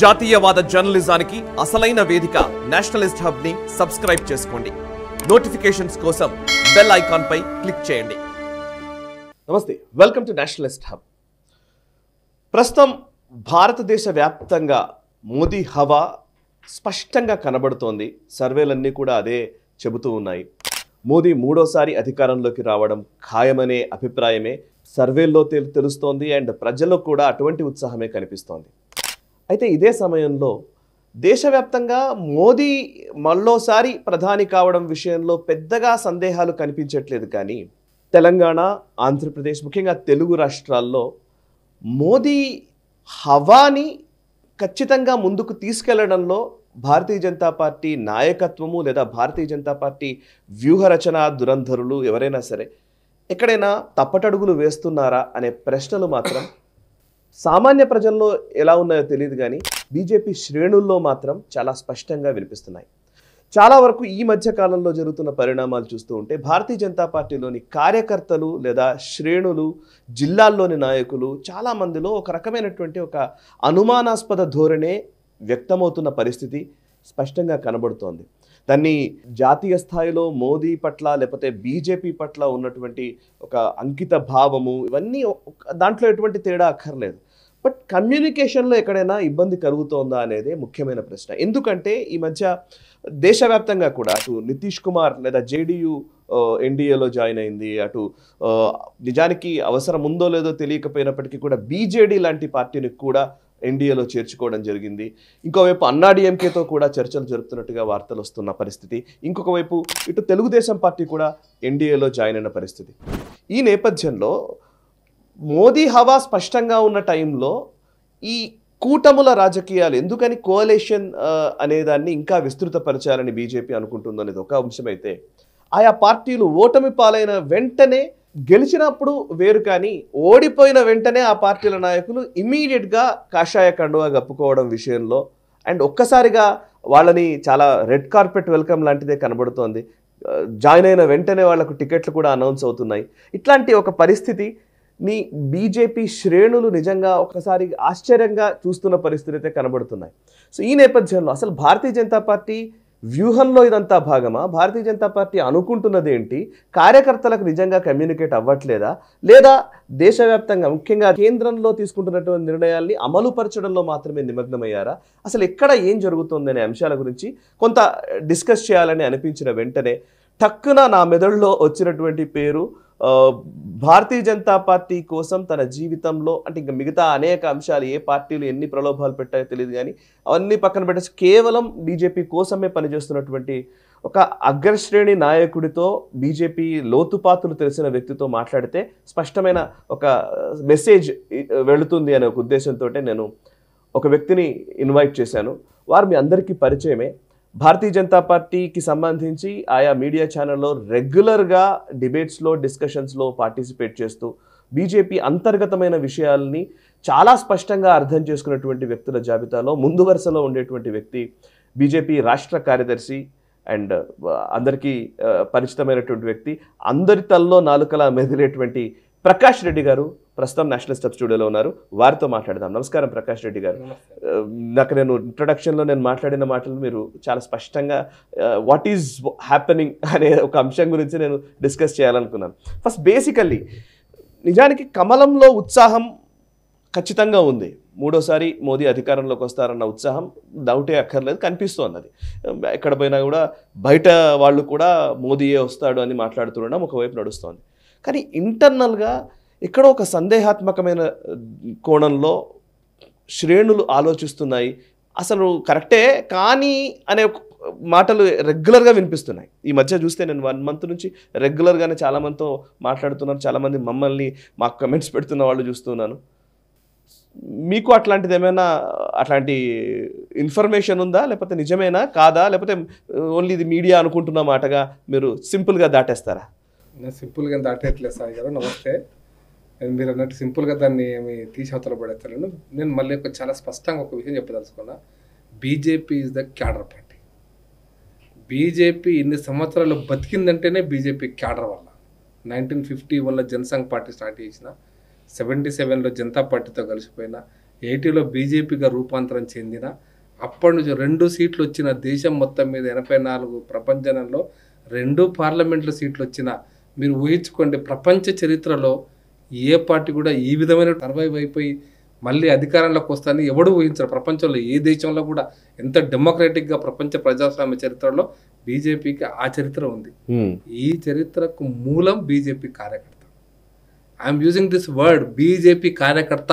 జాతీయవాద జర్నలిజానికి అసలైన వేదిక నేషనలిస్ట్ హబ్ ని సబ్స్క్రైబ్ చేసుకోండి. నోటిఫికేషన్స్ కోసం బెల్ ఐకాన్ పై క్లిక్ చేయండి. నమస్తే, వెల్కమ్ టు నేషనలిస్ట్ హబ్. ప్రస్తుతం భారతదేశ వ్యాప్తంగా మోదీ హవా స్పష్టంగా కనబడుతోంది. సర్వేలన్నీ కూడా అదే చెబుతూ ఉన్నాయి. మోదీ మూడోసారి అధికారంలోకి రావడం ఖాయమనే అభిప్రాయమే సర్వేల్లో తెలుస్తోంది. అండ్ ప్రజల్లో కూడా అటువంటి ఉత్సాహమే కనిపిస్తోంది. అయితే ఇదే సమయంలో దేశవ్యాప్తంగా మోదీ మళ్ళోసారి ప్రధాని కావడం విషయంలో పెద్దగా సందేహాలు కనిపించట్లేదు. కానీ తెలంగాణ, ఆంధ్రప్రదేశ్, ముఖ్యంగా తెలుగు రాష్ట్రాల్లో మోదీ హవాని ఖచ్చితంగా ముందుకు తీసుకెళ్లడంలో భారతీయ జనతా పార్టీ నాయకత్వము లేదా భారతీయ జనతా పార్టీ వ్యూహరచన దురంధరులు ఎవరైనా సరే ఎక్కడైనా తప్పటడుగులు వేస్తున్నారా అనే ప్రశ్నలు మాత్రం సామాన్య ప్రజల్లో ఎలా ఉన్నాయో తెలియదు. కానీ బీజేపీ శ్రేణుల్లో మాత్రం చాలా స్పష్టంగా వినిపిస్తున్నాయి. చాలా వరకు ఈ మధ్య కాలంలో జరుగుతున్న పరిణామాలు చూస్తూ ఉంటే భారతీయ జనతా పార్టీలోని కార్యకర్తలు లేదా శ్రేణులు, జిల్లాల్లోని నాయకులు చాలా మందిలో ఒక రకమైనటువంటి ఒక అనుమానాస్పద ధోరణే వ్యక్తమవుతున్న పరిస్థితి స్పష్టంగా కనబడుతోంది. దాన్ని జాతీయ స్థాయిలో మోదీ పట్ల లేకపోతే బీజేపీ పట్ల ఉన్నటువంటి ఒక అంకిత భావము ఇవన్నీ దాంట్లో ఎటువంటి తేడా అక్కర్లేదు. బట్ కమ్యూనికేషన్లో ఎక్కడైనా ఇబ్బంది కలుగుతోందా అనేది ముఖ్యమైన ప్రశ్న. ఎందుకంటే ఈ మధ్య దేశవ్యాప్తంగా కూడా అటు నితీష్ కుమార్ లేదా జేడీయూ ఎన్డీఏలో జాయిన్ అయింది. అటు నిజానికి అవసరం ఉందో లేదో తెలియకపోయినప్పటికీ కూడా బీజేడీ లాంటి పార్టీని కూడా ఎన్డీఏలో చేర్చుకోవడం జరిగింది. ఇంకోవైపు అన్నాడీఎంకేతో కూడా చర్చలు జరుపుతున్నట్టుగా వార్తలు వస్తున్న పరిస్థితి. ఇంకొక వైపు ఇటు తెలుగుదేశం పార్టీ కూడా ఎన్డీఏలో జాయిన్ అయిన పరిస్థితి. ఈ నేపథ్యంలో మోదీ హవా స్పష్టంగా ఉన్న టైంలో ఈ కూటముల రాజకీయాలు ఎందుకని కోalition అనేదాన్ని ఇంకా విస్తృతపరచాలని బీజేపీ అనుకుంటుందో అనేది ఒక అంశమైతే, ఆయా పార్టీలు ఓటమి పాలైన వెంటనే గెలిచినప్పుడు వేరు, కానీ ఓడిపోయిన వెంటనే ఆ పార్టీల నాయకులు ఇమీడియట్గా కాషాయ కండువా కప్పుకోవడం విషయంలో అండ్ ఒక్కసారిగా వాళ్ళని చాలా రెడ్ కార్పెట్ వెల్కమ్ లాంటిదే కనబడుతోంది. జాయిన్ అయిన వెంటనే వాళ్లకు టికెట్లు కూడా అనౌన్స్ అవుతున్నాయి. ఇట్లాంటి ఒక పరిస్థితిని బీజేపీ శ్రేణులు నిజంగా ఒకసారి ఆశ్చర్యంగా చూస్తున్న పరిస్థితి అయితే కనబడుతున్నాయి. సో ఈ నేపథ్యంలో అసలు భారతీయ జనతా పార్టీ వ్యూహంలో ఇదంతా భాగమా? భారతీయ జనతా పార్టీ అనుకుంటున్నది ఏంటి? కార్యకర్తలకు నిజంగా కమ్యూనికేట్ అవ్వట్లేదా? లేదా దేశవ్యాప్తంగా ముఖ్యంగా కేంద్రంలో తీసుకుంటున్నటువంటి నిర్ణయాల్ని అమలుపరచడంలో మాత్రమే నిమగ్నమయ్యారా? అసలు ఎక్కడ ఏం జరుగుతుంది అనే అంశాల గురించి కొంత డిస్కస్ చేయాలని అనిపించిన వెంటనే టక్కున నా మెదడులో వచ్చినటువంటి పేరు భారతీయ జనతా పార్టీ కోసం తన జీవితంలో అంటే ఇంకా మిగతా అనేక అంశాలు ఏ పార్టీలు ఎన్ని ప్రలోభాలు పెట్టాయో తెలియదు, కానీ అవన్నీ పక్కన పెట్టేసి కేవలం బీజేపీ కోసమే పనిచేస్తున్నటువంటి ఒక అగ్రశ్రేణి నాయకుడితో, బీజేపీ లోతుపాతులు తెలిసిన వ్యక్తితో మాట్లాడితే స్పష్టమైన ఒక మెసేజ్ వెళుతుంది అనే ఒక ఉద్దేశంతో నేను ఒక వ్యక్తిని ఇన్వైట్ చేశాను. వారు మీ అందరికీ పరిచయమే. భారతీయ జనతా పార్టీకి సంబంధించి ఆయా మీడియా ఛానల్లో రెగ్యులర్గా డిబేట్స్లో, డిస్కషన్స్లో పార్టిసిపేట్ చేస్తూ బీజేపీ అంతర్గతమైన విషయాల్ని చాలా స్పష్టంగా అర్థం చేసుకున్నటువంటి వ్యక్తుల జాబితాలో ముందు వరుసలో ఉండేటువంటి వ్యక్తి బీజేపీ రాష్ట్ర కార్యదర్శి అండ్ అందరికీ పరిచితమైనటువంటి వ్యక్తి, అందరి తల్లో నాలుకలా మెదిలేటువంటి ప్రకాష్ రెడ్డి గారు ప్రస్తుతం నేషనలిస్ట్ హబ్ స్టూడియోలో ఉన్నారు. వారితో మాట్లాడదాం. నమస్కారం ప్రకాష్ రెడ్డి గారు. నాకు నేను ఇంట్రొడక్షన్లో నేను మాట్లాడిన మాటలు మీరు చాలా స్పష్టంగా వాట్ ఈజ్ హ్యాపెనింగ్ అనే ఒక అంశం గురించి నేను డిస్కస్ చేయాలనుకున్నాను. ఫస్ట్ బేసికల్లీ నిజానికి కమలంలో ఉత్సాహం ఖచ్చితంగా ఉంది. మూడోసారి మోదీ అధికారంలోకి వస్తారన్న ఉత్సాహం డౌటే అక్కర్లేదు, కనిపిస్తోంది. అది ఎక్కడ పోయినా కూడా బయట వాళ్ళు కూడా మోదీయే వస్తాడు అని మాట్లాడుతుండడం ఒకవైపు నడుస్తోంది. కానీ ఇంటర్నల్గా ఎక్కడో ఒక సందేహాత్మకమైన కోణంలో శ్రేణులు ఆలోచిస్తున్నాయి. అసలు కరెక్టే కానీ అనే మాటలు రెగ్యులర్గా వినిపిస్తున్నాయి. ఈ మధ్య చూస్తే నేను 1 month నుంచి రెగ్యులర్గానే చాలామందితో మాట్లాడుతున్నాను. చాలామంది మమ్మల్ని మాకు కమెంట్స్ పెడుతున్న వాళ్ళు చూస్తున్నాను. మీకు అట్లాంటిది ఏమైనా అట్లాంటి ఇన్ఫర్మేషన్ ఉందా? లేకపోతే నిజమేనా కాదా? లేకపోతే ఓన్లీ ఇది మీడియా అనుకుంటున్న మాటగా మీరు సింపుల్గా దాటేస్తారా? నేను సింపుల్గా దాటేట్లేదు సాయి గారు. నమస్తే. మీరు అన్నట్టు సింపుల్గా దాన్ని ఏమి తీసి అవతల పడేస్తాను. నేను మళ్ళీ చాలా స్పష్టంగా ఒక విషయం చెప్పదలుచుకున్నా. BJP is the cadre party. BJP ఇన్ని సంవత్సరాలు బతికిందంటేనే బీజేపీ క్యాడర్ వల్ల. 1951లో జనసంఘ్ పార్టీ స్టార్ట్ చేసిన, 77లో జనతా పార్టీతో కలిసిపోయిన, 80లో బీజేపీగా రూపాంతరం చెందిన అప్పటి నుంచి 2 సీట్లు వచ్చిన దేశం మొత్తం మీద 84 ప్రపంచంలో 2 పార్లమెంట్లో సీట్లు వచ్చిన మీరు ఊహించుకోండి. ప్రపంచ చరిత్రలో ఏ పార్టీ కూడా ఈ విధమైన సర్వైవ్ అయిపోయి మళ్ళీ అధికారంలోకి వస్తానని ఎవడు ఊహించరు. ప్రపంచంలో ఏ దేశంలో కూడా ఎంత డెమోక్రటిక్గా ప్రపంచ ప్రజాస్వామ్య చరిత్రలో బీజేపీకి ఆ చరిత్ర ఉంది. ఈ చరిత్రకు మూలం బీజేపీ కార్యకర్త. I'm using this word, BJP కార్యకర్త.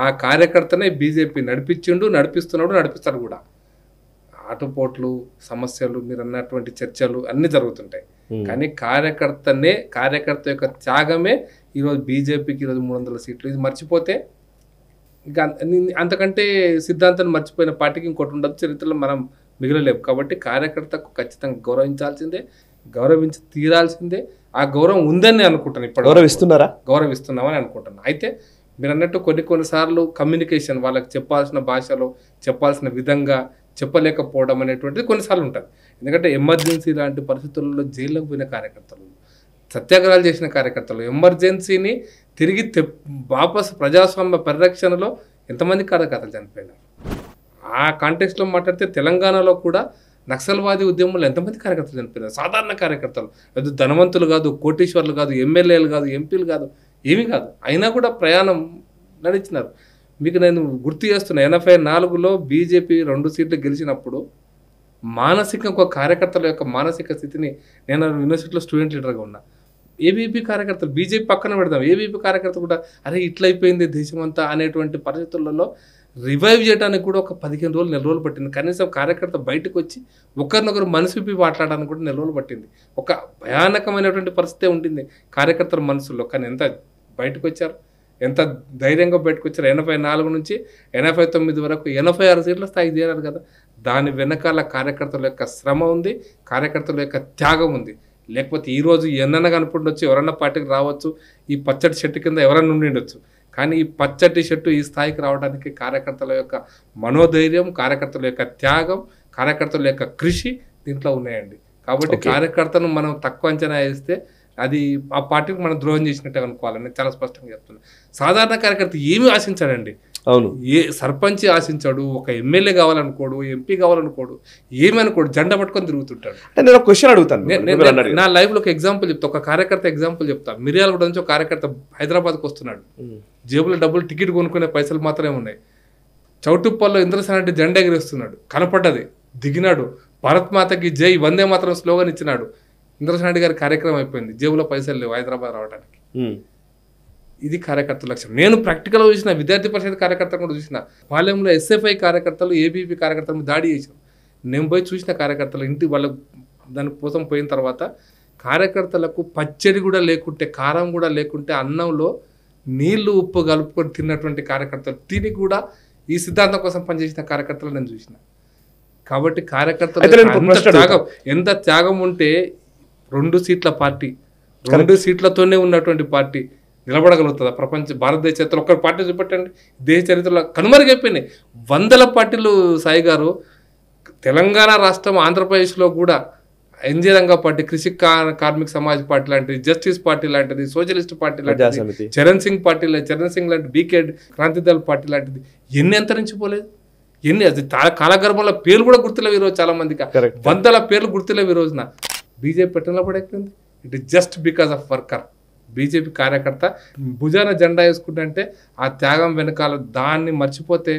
ఆ కార్యకర్తనే బీజేపీ నడిపిస్తున్నాడు, నడిపిస్తాడు కూడా. ఆటుపోట్లు, సమస్యలు, మీరు అన్నటువంటి చర్చలు అన్ని జరుగుతుంటాయి. కానీ కార్యకర్త యొక్క త్యాగమే ఈరోజు బీజేపీకి ఈరోజు 300 సీట్లు. ఇది మర్చిపోతే ఇంకా అంతకంటే సిద్ధాంతాన్ని మర్చిపోయిన పార్టీకి ఇంకోటి ఉండదు. చరిత్రలో మనం మిగలలేము. కాబట్టి కార్యకర్తకు ఖచ్చితంగా గౌరవించి తీరాల్సిందే. ఆ గౌరవం ఉందని అనుకుంటాను. ఇప్పుడు గౌరవిస్తున్నామని అనుకుంటున్నాను. అయితే మీరు అన్నట్టు కొన్నిసార్లు కమ్యూనికేషన్ వాళ్ళకి చెప్పాల్సిన భాషలో చెప్పాల్సిన విధంగా చెప్పలేకపోవడం అనేటువంటిది కొన్నిసార్లు ఉంటుంది. ఎందుకంటే ఎమర్జెన్సీ లాంటి పరిస్థితుల్లో జైల్లోకి పోయిన కార్యకర్తలు, సత్యాగ్రహాలు చేసిన కార్యకర్తలు, ఎమర్జెన్సీని తిరిగి వాపస్ ప్రజాస్వామ్య పరిరక్షణలో ఎంతమంది కార్యకర్తలు చనిపోయినారు. ఆ కాంటెక్స్లో మాట్లాడితే తెలంగాణలో కూడా నక్సల్వాదీ ఉద్యమంలో ఎంతమంది కార్యకర్తలు చనిపోయినారు. సాధారణ కార్యకర్తలు, అది ధనవంతులు కాదు, కోటీశ్వర్లు కాదు, ఎమ్మెల్యేలు కాదు, ఎంపీలు కాదు, ఏమీ కాదు. అయినా కూడా ప్రయాణం నడిచినారు. మీకు నేను గుర్తు చేస్తున్నా, 84లో బీజేపీ 2 సీట్లు గెలిచినప్పుడు మానసిక ఒక కార్యకర్తల యొక్క మానసిక స్థితిని, నేను యూనివర్సిటీలో స్టూడెంట్ లీడర్గా ఉన్నా. ఏబీపీ కార్యకర్తలు బీజేపీ పక్కన పెడదాం, ఏబీపీ కార్యకర్త కూడా అరే ఇట్లయిపోయింది దేశమంతా అనేటువంటి పరిస్థితులలో రివైవ్ చేయడానికి కూడా ఒక 15 రోజులు, 4 రోజులు పట్టింది. కనీసం కార్యకర్త బయటకు వచ్చి ఒకరినొకరు మనసు విప్పి మాట్లాడడానికి కూడా 4 రోజులు పట్టింది. ఒక భయానకమైనటువంటి పరిస్థితే ఉంటుంది కార్యకర్తల మనసులో. కానీ ఎంత బయటకు వచ్చారు, ఎంత ధైర్యంగా బయటకు వచ్చారు. 84 నుంచి 89 వరకు 86 సీట్ల స్థాయికి చేరారు కదా. దాని వెనకాల కార్యకర్తల యొక్క శ్రమ ఉంది, కార్యకర్తల యొక్క త్యాగం ఉంది. లేకపోతే ఈరోజు ఎన్నైనా కనుకుండొచ్చు, ఎవరన్నా పార్టీకి రావచ్చు, ఈ పచ్చటి షర్టు కింద ఎవరన్నా ఉండిండొచ్చు. కానీ ఈ పచ్చటి షర్టు ఈ స్థాయికి రావడానికి కార్యకర్తల యొక్క మనోధైర్యం, కార్యకర్తల యొక్క త్యాగం, కార్యకర్తల యొక్క కృషి దీంట్లో ఉన్నాయండి. కాబట్టి కార్యకర్తను మనం తక్కువ అంచనా వేస్తే అది ఆ పార్టీకి మనం ద్రోహం చేసినట్టే అనుకోవాలని చాలా స్పష్టంగా చెప్తున్నాను. సాధారణ కార్యకర్త ఏమీ ఆశించాడండి. అవును, ఏ సర్పంచ్ ఆశించాడు, ఒక ఎమ్మెల్యే కావాలనుకోడు, ఎంపీ కావాలనుకోడు, ఏమి అనుకోడు, జెండా పట్టుకొని తిరుగుతుంటాడు. నేను ఒక క్వశ్చన్ అడుగుతాను. నా లైఫ్ లో ఒక ఎగ్జాంపుల్ చెప్తా, ఒక కార్యకర్త ఎగ్జాంపుల్ చెప్తా. మిర్యాలగూడ నుంచి ఒక కార్యకర్త హైదరాబాద్కి వస్తున్నాడు. జేబులో డబ్బులు, టికెట్ కొనుక్కునే పైసలు మాత్రమే ఉన్నాయి. చౌటుప్పల్లో ఇంద్రసేన జెండా ఎగిరేస్తున్నాడు, కనపడ్డది, దిగినాడు, భారత్ మాతకి జై, వందే మాత్రం స్లోగన్ ఇచ్చినాడు. ఇంద్రసేన గారి కార్యక్రమం అయిపోయింది, జేబులో పైసలు లేవు హైదరాబాద్ రావడానికి. ఇది కార్యకర్తల లక్ష్యం. నేను ప్రాక్టికల్గా చూసిన, విద్యార్థి పరిషత్ కార్యకర్తలు కూడా చూసిన. పాలెంలో ఎస్ఎఫ్ఐ కార్యకర్తలు ఏబీపీ కార్యకర్తల మీద దాడి చేశారు. నేను పోయి చూసిన కార్యకర్తలు ఇంటి వాళ్ళ దాని కోసం పోయిన తర్వాత కార్యకర్తలకు పచ్చడి కూడా లేకుంటే, కారం కూడా లేకుంటే, అన్నంలో నీళ్లు ఉప్పు కలుపుకొని తిన్నటువంటి కార్యకర్తలు, తిని కూడా ఈ సిద్ధాంతం కోసం పనిచేసిన కార్యకర్తలు నేను చూసిన. కాబట్టి కార్యకర్తలు ఎంత త్యాగం ఉంటే 2 సీట్ల పార్టీ, 2 సీట్లతోనే ఉన్నటువంటి పార్టీ నిలబడగలుగుతుందా? భారతదేశ చరిత్రలో ఒక్క పార్టీ చూపెట్టండి. దేశ చరిత్రలో కనుమరుగైపోయినాయి వందల పార్టీలు. సాయి గారు, తెలంగాణ రాష్ట్రం, ఆంధ్రప్రదేశ్లో కూడా ఎన్జే రంగా పార్టీ, కృషి కార్మిక సమాజ్ పార్టీ లాంటిది, జస్టిస్ పార్టీ లాంటిది, సోషలిస్ట్ పార్టీ లాంటిది, చరణ్ సింగ్ లాంటి బీకే క్రాంతిదళ్ పార్టీ లాంటిది ఎన్ని అంతరించిపోలేదు. ఎన్ని అది కాలగర్భంలో పేర్లు కూడా గుర్తులేవు ఈరోజు చాలా మందికి. వందల పేర్లు గుర్తులేవు ఈ రోజున. బీజేపీ పెట్టిన పడైపోయింది. It is just because of worker. BJP కార్యకర్త భుజాన జెండా వేసుకుంటే ఆ త్యాగం వెనకాల దాన్ని మర్చిపోతే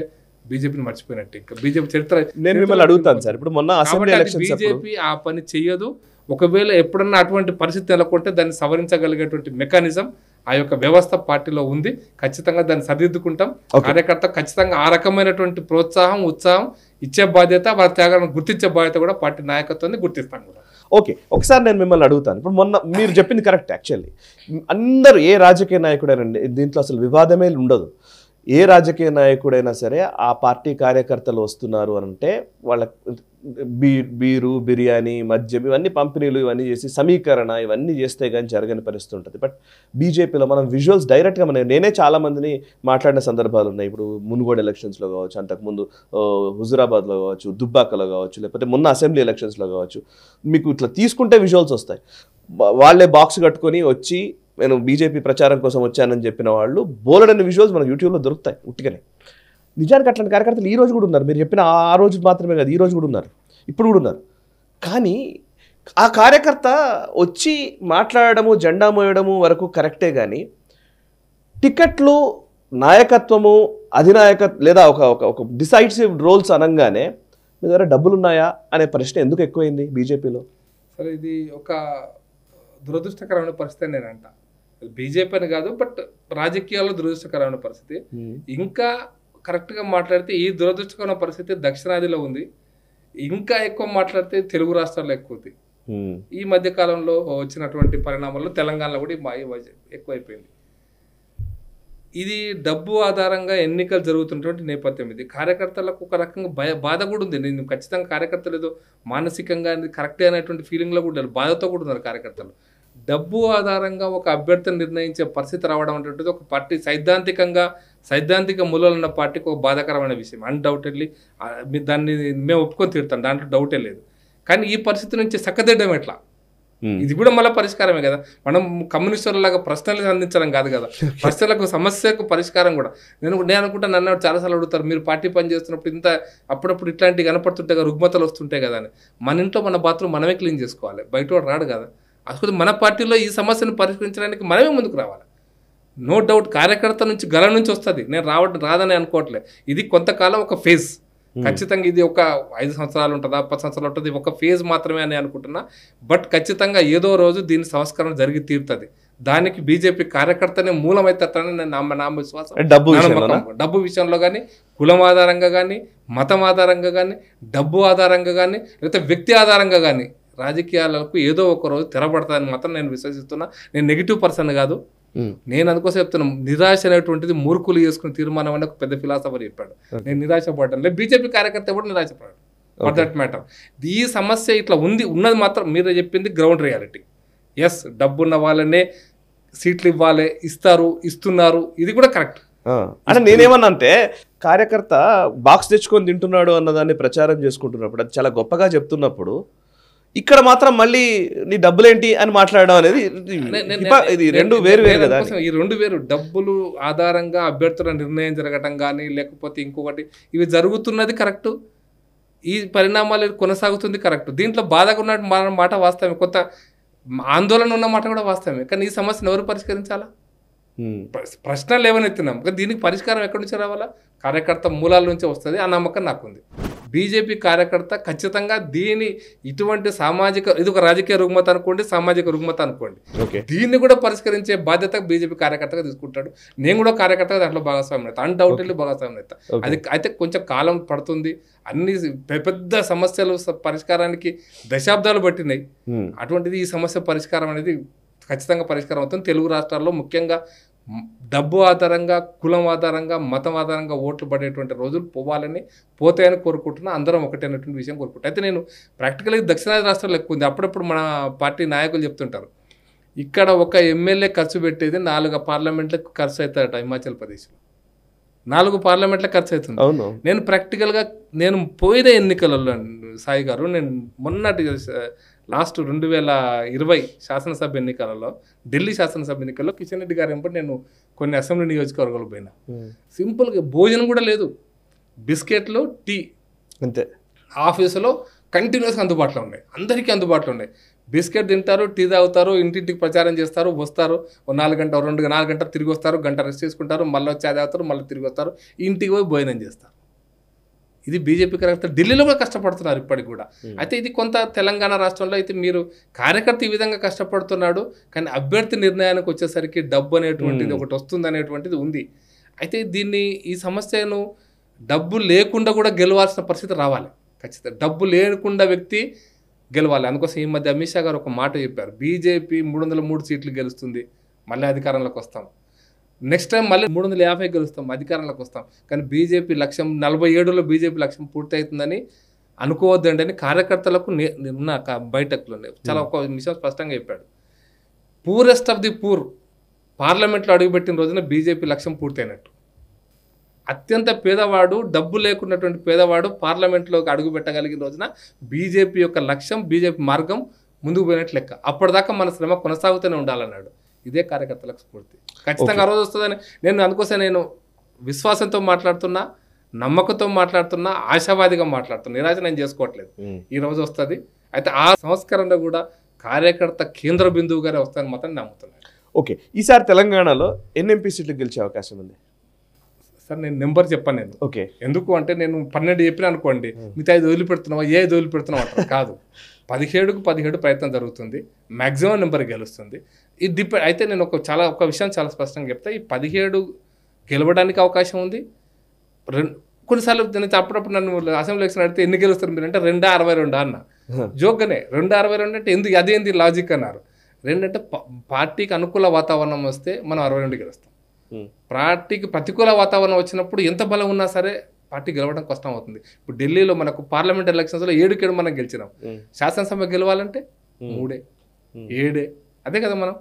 బీజేపీని మర్చిపోయినట్టు. ఇంకా బీజేపీ చరిత్ర నేను మిమ్మల్ని అడుగుతాను సార్. ఇప్పుడు మొన్న అసెంబ్లీ ఎలక్షన్స్ బీజేపీ ఆ పని చెయ్యదు. ఒకవేళ ఎప్పుడన్నా అటువంటి పరిస్థితి నెలకొంటే దాన్ని సవరించగలిగేటువంటి మెకానిజం ఆ యొక్క వ్యవస్థ పార్టీలో ఉంది. ఖచ్చితంగా దాన్ని సరిదిద్దుకుంటాం. కార్యకర్త ఖచ్చితంగా ఆ రకమైనటువంటి ప్రోత్సాహం, ఉత్సాహం ఇచ్చే బాధ్యత, వాళ్ళ త్యాగాలను గుర్తించే బాధ్యత కూడా పార్టీ నాయకత్వాన్ని గుర్తిస్తాం కూడా. ఓకే, ఒకసారి నేను మిమ్మల్ని అడుగుతాను. ఇప్పుడు మొన్న మీరు చెప్పింది కరెక్ట్. యాక్చువల్లీ అందరూ, ఏ రాజకీయ నాయకుడైనా, దీంట్లో అసలు వివాదమే ఉండదు. ఏ రాజకీయ నాయకుడైనా సరే ఆ పార్టీ కార్యకర్తలు వస్తున్నారు అంటే వాళ్ళ బీరు, బిర్యానీ, మద్యం ఇవన్నీ పంపిణీలు ఇవన్నీ చేసి సమీకరణ ఇవన్నీ చేస్తే కానీ జరగని పరిస్థితి ఉంటుంది. బట్ బీజేపీలో మనం విజువల్స్ డైరెక్ట్గా నేనే చాలా మందిని మాట్లాడిన సందర్భాలు ఉన్నాయి. ఇప్పుడు మునుగోడు ఎలక్షన్స్లో కావచ్చు, అంతకుముందు హుజురాబాద్లో కావచ్చు, దుబ్బాకలో కావచ్చు, లేకపోతే మొన్న అసెంబ్లీ ఎలక్షన్స్లో కావచ్చు, మీకు ఇట్లా తీసుకుంటే విజువల్స్ వస్తాయి. వాళ్ళే బాక్స్ కట్టుకొని వచ్చి నేను బీజేపీ ప్రచారం కోసం వచ్చానని చెప్పిన వాళ్ళు బోలెడన్ని విజువల్స్ మనకు యూట్యూబ్లో దొరుకుతాయి ఉట్టిగానే. నిజానికి అట్లాంటి కార్యకర్తలు ఈ రోజు కూడా ఉన్నారు. మీరు చెప్పిన ఆ రోజు మాత్రమే కాదు, ఈ రోజు కూడా ఉన్నారు, ఇప్పుడు కూడా ఉన్నారు. కానీ ఆ కార్యకర్త వచ్చి మాట్లాడడము, జెండా మోయడము వరకు కరెక్టే. కానీ టికెట్లు, నాయకత్వము, లేదా ఒక డిసైడ్సివ్ రోల్స్ అనగానే మీ దగ్గర డబ్బులు ఉన్నాయా అనే ప్రశ్న ఎందుకు ఎక్కువైంది బీజేపీలో? సరే, ఇది ఒక దురదృష్టకరమైన పరిస్థితి నేను అంట. బీజేపీ అని కాదు, బట్ రాజకీయాల్లో దురదృష్టకరమైన పరిస్థితి. ఇంకా కరెక్ట్గా మాట్లాడితే ఈ దురదృష్టకరమైన పరిస్థితి దక్షిణాదిలో ఉంది. ఇంకా ఎక్కువ మాట్లాడితే తెలుగు రాష్ట్రాల్లో ఎక్కువ ఉంది. ఈ మధ్య కాలంలో వచ్చినటువంటి పరిణామాల్లో తెలంగాణలో కూడా ఎక్కువైపోయింది. ఇది డబ్బు ఆధారంగా ఎన్నికలు జరుగుతున్నటువంటి నేపథ్యం. ఇది కార్యకర్తలకు ఒక రకంగా బాధ కూడా ఉంది. నేను ఖచ్చితంగా కార్యకర్తలు ఏదో మానసికంగా కరెక్టే అనేటువంటి ఫీలింగ్లో కూడా ఉన్నారు, బాధతో కూడా ఉన్నారు కార్యకర్తలు. డబ్బు ఆధారంగా ఒక అభ్యర్థిని నిర్ణయించే పరిస్థితి రావడం అనేటువంటిది ఒక పార్టీ సైద్ధాంతిక మూలాలు ఉన్న పార్టీకి ఒక బాధాకరమైన విషయం. అన్డౌటెడ్లీ దాన్ని మేము ఒప్పుకొని తీరుతాం, దాంట్లో డౌటే లేదు. కానీ ఈ పరిస్థితి నుంచి చక్కదిద్దడం ఎట్లా? ఇది కూడా మళ్ళీ పరిష్కారమే కదా. మనం కమ్యూనిస్టులలాగా ప్రశ్నలు అందించడం కాదు కదా, ప్రశ్నలకు సమస్యకు పరిష్కారం కూడా. నేను అనుకుంటా, నన్ను చాలాసార్లు అడుగుతారు, మీరు పార్టీ పని చేస్తున్నప్పుడు అప్పుడప్పుడు ఇట్లాంటివి కనపడుతుంటాయి కదా, రుగ్మతలు వస్తుంటాయి కదా అని. మన ఇంట్లో మన బాత్రూమ్ మనమే క్లీన్ చేసుకోవాలి, బయట వాడు రాడు కదా. అసలు మన పార్టీలో ఈ సమస్యను పరిష్కరించడానికి మనమే ముందుకు రావాలి. నో డౌట్ కార్యకర్త నుంచి గల నుంచి వస్తుంది, నేను రాదని అనుకోవట్లే. ఇది కొంతకాలం ఒక ఫేజ్, ఖచ్చితంగా ఇది ఒక 5 సంవత్సరాలు ఉంటుందా, 10 సంవత్సరాలు ఉంటుంది, ఒక ఫేజ్ మాత్రమే అని అనుకుంటున్నా. బట్ ఖచ్చితంగా ఏదో రోజు దీని సంస్కరణ జరిగి తీరుతుంది. దానికి బీజేపీ కార్యకర్తనే మూలమైతేనే నా విశ్వాసం. డబ్బు విషయంలో కానీ, కులం ఆధారంగా కానీ, మతం ఆధారంగా కానీ, డబ్బు ఆధారంగా కానీ, లేకపోతే వ్యక్తి ఆధారంగా కానీ రాజకీయాలకు ఏదో ఒక రోజు తెరబడతాయని మాత్రం నేను విశ్వసిస్తున్నా. నేను నెగిటివ్ పర్సన్ కాదు, నేను అందుకోసం చెప్తున్నా. నిరాశ అనేటువంటిది మూర్ఖులు చేసుకునే తీర్మానం అని ఒక పెద్ద ఫిలాసఫర్ చెప్పాడు. నేను నిరాశపడ్డాను లేదు, బీజేపీ కార్యకర్త కూడా నిరాశపడ్డాడు ఫర్ దట్ మ్యాటర్. ఈ సమస్య ఇట్లా ఉన్నది మాత్రం మీరు చెప్పింది గ్రౌండ్ రియాలిటీ. ఎస్, డబ్బున్న వాళ్ళనే సీట్లు ఇవ్వాలి, ఇస్తున్నారు, ఇది కూడా కరెక్ట్. అంటే నేనేమన్నా అంటే కార్యకర్త బాక్స్ తెచ్చుకొని తింటున్నాడు అన్నదాన్ని ప్రచారం చేసుకుంటున్నప్పుడు, అది చాలా గొప్పగా చెప్తున్నప్పుడు, ఇక్కడ మాత్రం మళ్ళీ నీ డబ్బులేంటి అని మాట్లాడడం అనేది ఇది రెండు వేరు కదా. ఈ రెండు వేరు. డబ్బులు ఆధారంగా అభ్యర్థుల నిర్ణయం జరగటం కానీ, లేకపోతే ఇంకొకటి, ఇవి జరుగుతున్నది కరెక్టు. ఈ పరిణామాలు కొనసాగుతుంది కరెక్ట్. దీంట్లో బాధగా ఉన్న మాట వాస్తవమే, కొంత ఆందోళన ఉన్న మాట కూడా వాస్తవమే. కానీ ఈ సమస్యను ఎవరు పరిష్కరించాలా? ప్రశ్నలు లేవనెత్తున్నాం, కానీ దీనికి పరిష్కారం ఎక్కడి నుంచి రావాలా? కార్యకర్త మూలాల నుంచి వస్తుంది, ఆ నమ్మకం నాకుంది. బీజేపీ కార్యకర్త ఖచ్చితంగా ఇటువంటి ఇది ఒక రాజకీయ రుగ్మత అనుకోండి, సామాజిక రుగ్మత అనుకోండి, దీన్ని కూడా పరిష్కరించే బాధ్యత బీజేపీ కార్యకర్తగా తీసుకుంటాడు. నేను కూడా కార్యకర్తగా దాంట్లో భాగస్వామ్యం అవుతా, అన్డౌటెడ్లీ భాగస్వామ్యం అవుతా. అది అయితే కొంచెం కాలం పడుతుంది. అన్ని పెద్ద సమస్యలు పరిష్కారానికి దశాబ్దాలు పట్టినాయి. అటువంటిది ఈ సమస్య పరిష్కారం అనేది ఖచ్చితంగా పరిష్కారం అవుతుంది. తెలుగు రాష్ట్రాల్లో ముఖ్యంగా డబ్బు ఆధారంగా, కులం ఆధారంగా, మతం ఆధారంగా ఓట్లు పడేటువంటి రోజులు పోతాయని కోరుకుంటున్నా. అందరం ఒకటే అనేటువంటి విషయం కోరుకుంటా. అయితే నేను ప్రాక్టికల్గా దక్షిణాది రాష్ట్రాల్లో ఎక్కువ ఉంది. అప్పుడప్పుడు మన పార్టీ నాయకులు చెప్తుంటారు, ఇక్కడ ఒక ఎమ్మెల్యే ఖర్చు పెట్టేది 4 పార్లమెంట్లకు ఖర్చు అవుతాడట. హిమాచల్ ప్రదేశ్లో 4 పార్లమెంట్లకు ఖర్చు అవుతుంది. నేను ప్రాక్టికల్గా పోయిన ఎన్నికలలో సాయి గారు, నేను మొన్నటి లాస్ట్ 2020 శాసనసభ ఎన్నికలలో, ఢిల్లీ శాసనసభ ఎన్నికల్లో కిషన్ రెడ్డి గారు ఎంపటి నేను కొన్ని అసెంబ్లీ నియోజకవర్గాలు పోయినా, సింపుల్గా భోజనం కూడా లేదు, బిస్కెట్లు, టీ అంతే. ఆఫీసులో కంటిన్యూస్గా అందుబాటులో ఉన్నాయి, అందరికీ అందుబాటులో ఉన్నాయి. బిస్కెట్ తింటారు, టీ తాగుతారు, ఇంటింటికి ప్రచారం చేస్తారు, వస్తారు, 4 గంటలు తిరిగి వస్తారు, గంట రెస్ట్ చేసుకుంటారు, మళ్ళీ వచ్చి అది అవుతారు, మళ్ళీ తిరిగి వస్తారు, ఇంటికి పోయి భోజనం చేస్తారు. ఇది బీజేపీ కార్యకర్త ఢిల్లీలో కూడా కష్టపడుతున్నారు ఇప్పటికి కూడా. అయితే ఇది కొంత తెలంగాణ రాష్ట్రంలో అయితే మీరు కార్యకర్త ఈ విధంగా కష్టపడుతున్నాడు, కానీ అభ్యర్థి నిర్ణయానికి వచ్చేసరికి డబ్బు అనేటువంటిది ఒకటి వస్తుంది అనేటువంటిది ఉంది. అయితే ఈ సమస్యను డబ్బు లేకుండా కూడా గెలవాల్సిన పరిస్థితి రావాలి. ఖచ్చితంగా డబ్బు లేకుండా వ్యక్తి గెలవాలి. అందుకోసం ఈ మధ్య అమిత్ షా గారు ఒక మాట చెప్పారు, బీజేపీ 303 సీట్లు గెలుస్తుంది, మళ్ళీ అధికారంలోకి వస్తాం, నెక్స్ట్ టైం మళ్ళీ 350 గెలుస్తాం, అధికారంలోకి వస్తాం. కానీ బీజేపీ లక్ష్యం 47లో బీజేపీ లక్ష్యం పూర్తి అవుతుందని అనుకోవద్దండి అని కార్యకర్తలకు బయటకులో చాలా ఒక విషయం స్పష్టంగా చెప్పాడు. పూరెస్ట్ ఆఫ్ ది పూర్ పార్లమెంట్లో అడుగుపెట్టిన రోజున బీజేపీ లక్ష్యం పూర్తయినట్టు. అత్యంత పేదవాడు, డబ్బు లేకున్నటువంటి పేదవాడు పార్లమెంట్లోకి అడుగు పెట్టగలిగిన రోజున బీజేపీ యొక్క లక్ష్యం, బీజేపీ మార్గం ముందుకు పోయినట్లు లెక్క. అప్పటిదాకా మన శ్రమ కొనసాగుతూనే ఉండాలన్నాడు. ఇదే కార్యకర్తలకు స్ఫూర్తి. ఖచ్చితంగా ఆ రోజు వస్తుందని నేను అందుకోసం విశ్వాసంతో మాట్లాడుతున్నా. నమ్మకంతో మాట్లాడుతున్నా, ఆశావాదిగా మాట్లాడుతున్నా. నిరాశ నేను చేసుకోవట్లేదు. ఈ రోజు వస్తుంది. అయితే ఆ సంస్కరణ కూడా కార్యకర్త కేంద్ర బిందువుగానే వస్తాయని మాత్రం నమ్ముతున్నాను. ఓకే, ఈసారి తెలంగాణలో ఎన్ని ఎంపీ సీట్లు గెలిచే అవకాశం ఉంది? సార్ నేను నెంబర్ చెప్పాను నేను. ఓకే, ఎందుకు అంటే నేను 12 చెప్పిన అనుకోండి, మిగతా 5 వదిలిపెడుతున్నావా, ఏ 5 వదిలిపెడుతున్నావు అంటారు. కాదు, 17కు 17 ప్రయత్నం జరుగుతుంది. మ్యాక్సిమం నెంబర్ గెలుస్తుంది. ఇది డిపెండ్. అయితే నేను ఒక విషయం చాలా స్పష్టంగా చెప్తా. ఈ 17 గెలవడానికి అవకాశం ఉంది. కొన్నిసార్లు నేను అప్పుడప్పుడు నన్ను అసెంబ్లీ ఎలక్షన్ అడిగితే ఎన్ని గెలుస్తారు మీరు అంటే 262 అన్న. జోక్గానే 262 అంటే ఎందుకు, అదేంది లాజిక్ అన్నారు. 2 అంటే పార్టీకి అనుకూల వాతావరణం వస్తే మనం 62 గెలుస్తాం. పార్టీకి ప్రతికూల వాతావరణం వచ్చినప్పుడు ఎంత బలం ఉన్నా సరే పార్టీ గెలవడం కష్టం అవుతుంది. ఇప్పుడు ఢిల్లీలో మనకు పార్లమెంట్ ఎలక్షన్స్లో 7 మనం గెలిచినాం. శాసనసభ గెలవాలంటే 3, 7. అదే కదా. మనం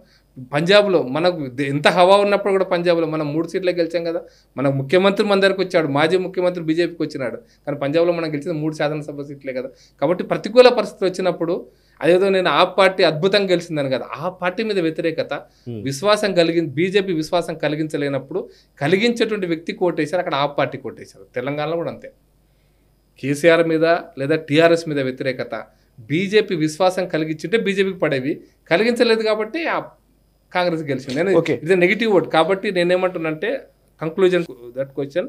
పంజాబ్లో మనకు ఎంత హవా ఉన్నప్పుడు కూడా పంజాబ్లో మనం 3 సీట్లే గెలిచాం కదా. మన ముఖ్యమంత్రి మన దగ్గరకు వచ్చాడు, మాజీ ముఖ్యమంత్రి బీజేపీకి వచ్చినాడు. కానీ పంజాబ్లో మనం గెలిచింది 3 శాసనసభ సీట్లే కదా. కాబట్టి ప్రతికూల పరిస్థితి వచ్చినప్పుడు అదేదో నేను ఆ పార్టీ అద్భుతంగా గెలిచిందని కదా, ఆ పార్టీ మీద వ్యతిరేకత, విశ్వాసం బీజేపీ విశ్వాసం కలిగించలేనప్పుడు కలిగించేటువంటి వ్యక్తి కోటేశారు. అక్కడ ఆ పార్టీ కోటేశారు. తెలంగాణలో కూడా అంతే. కేసీఆర్ మీద లేదా టీఆర్ఎస్ మీద వ్యతిరేకత, బీజేపీ విశ్వాసం కలిగించుంటే బీజేపీకి పడేవి, కలిగించలేదు కాబట్టి ఆ కాంగ్రెస్ గెలిచింది. ఇది నెగిటివ్ ఓట్. కాబట్టి నేనేమంటున్నానంటే కంక్లూజన్ దట్ క్వశ్చన్,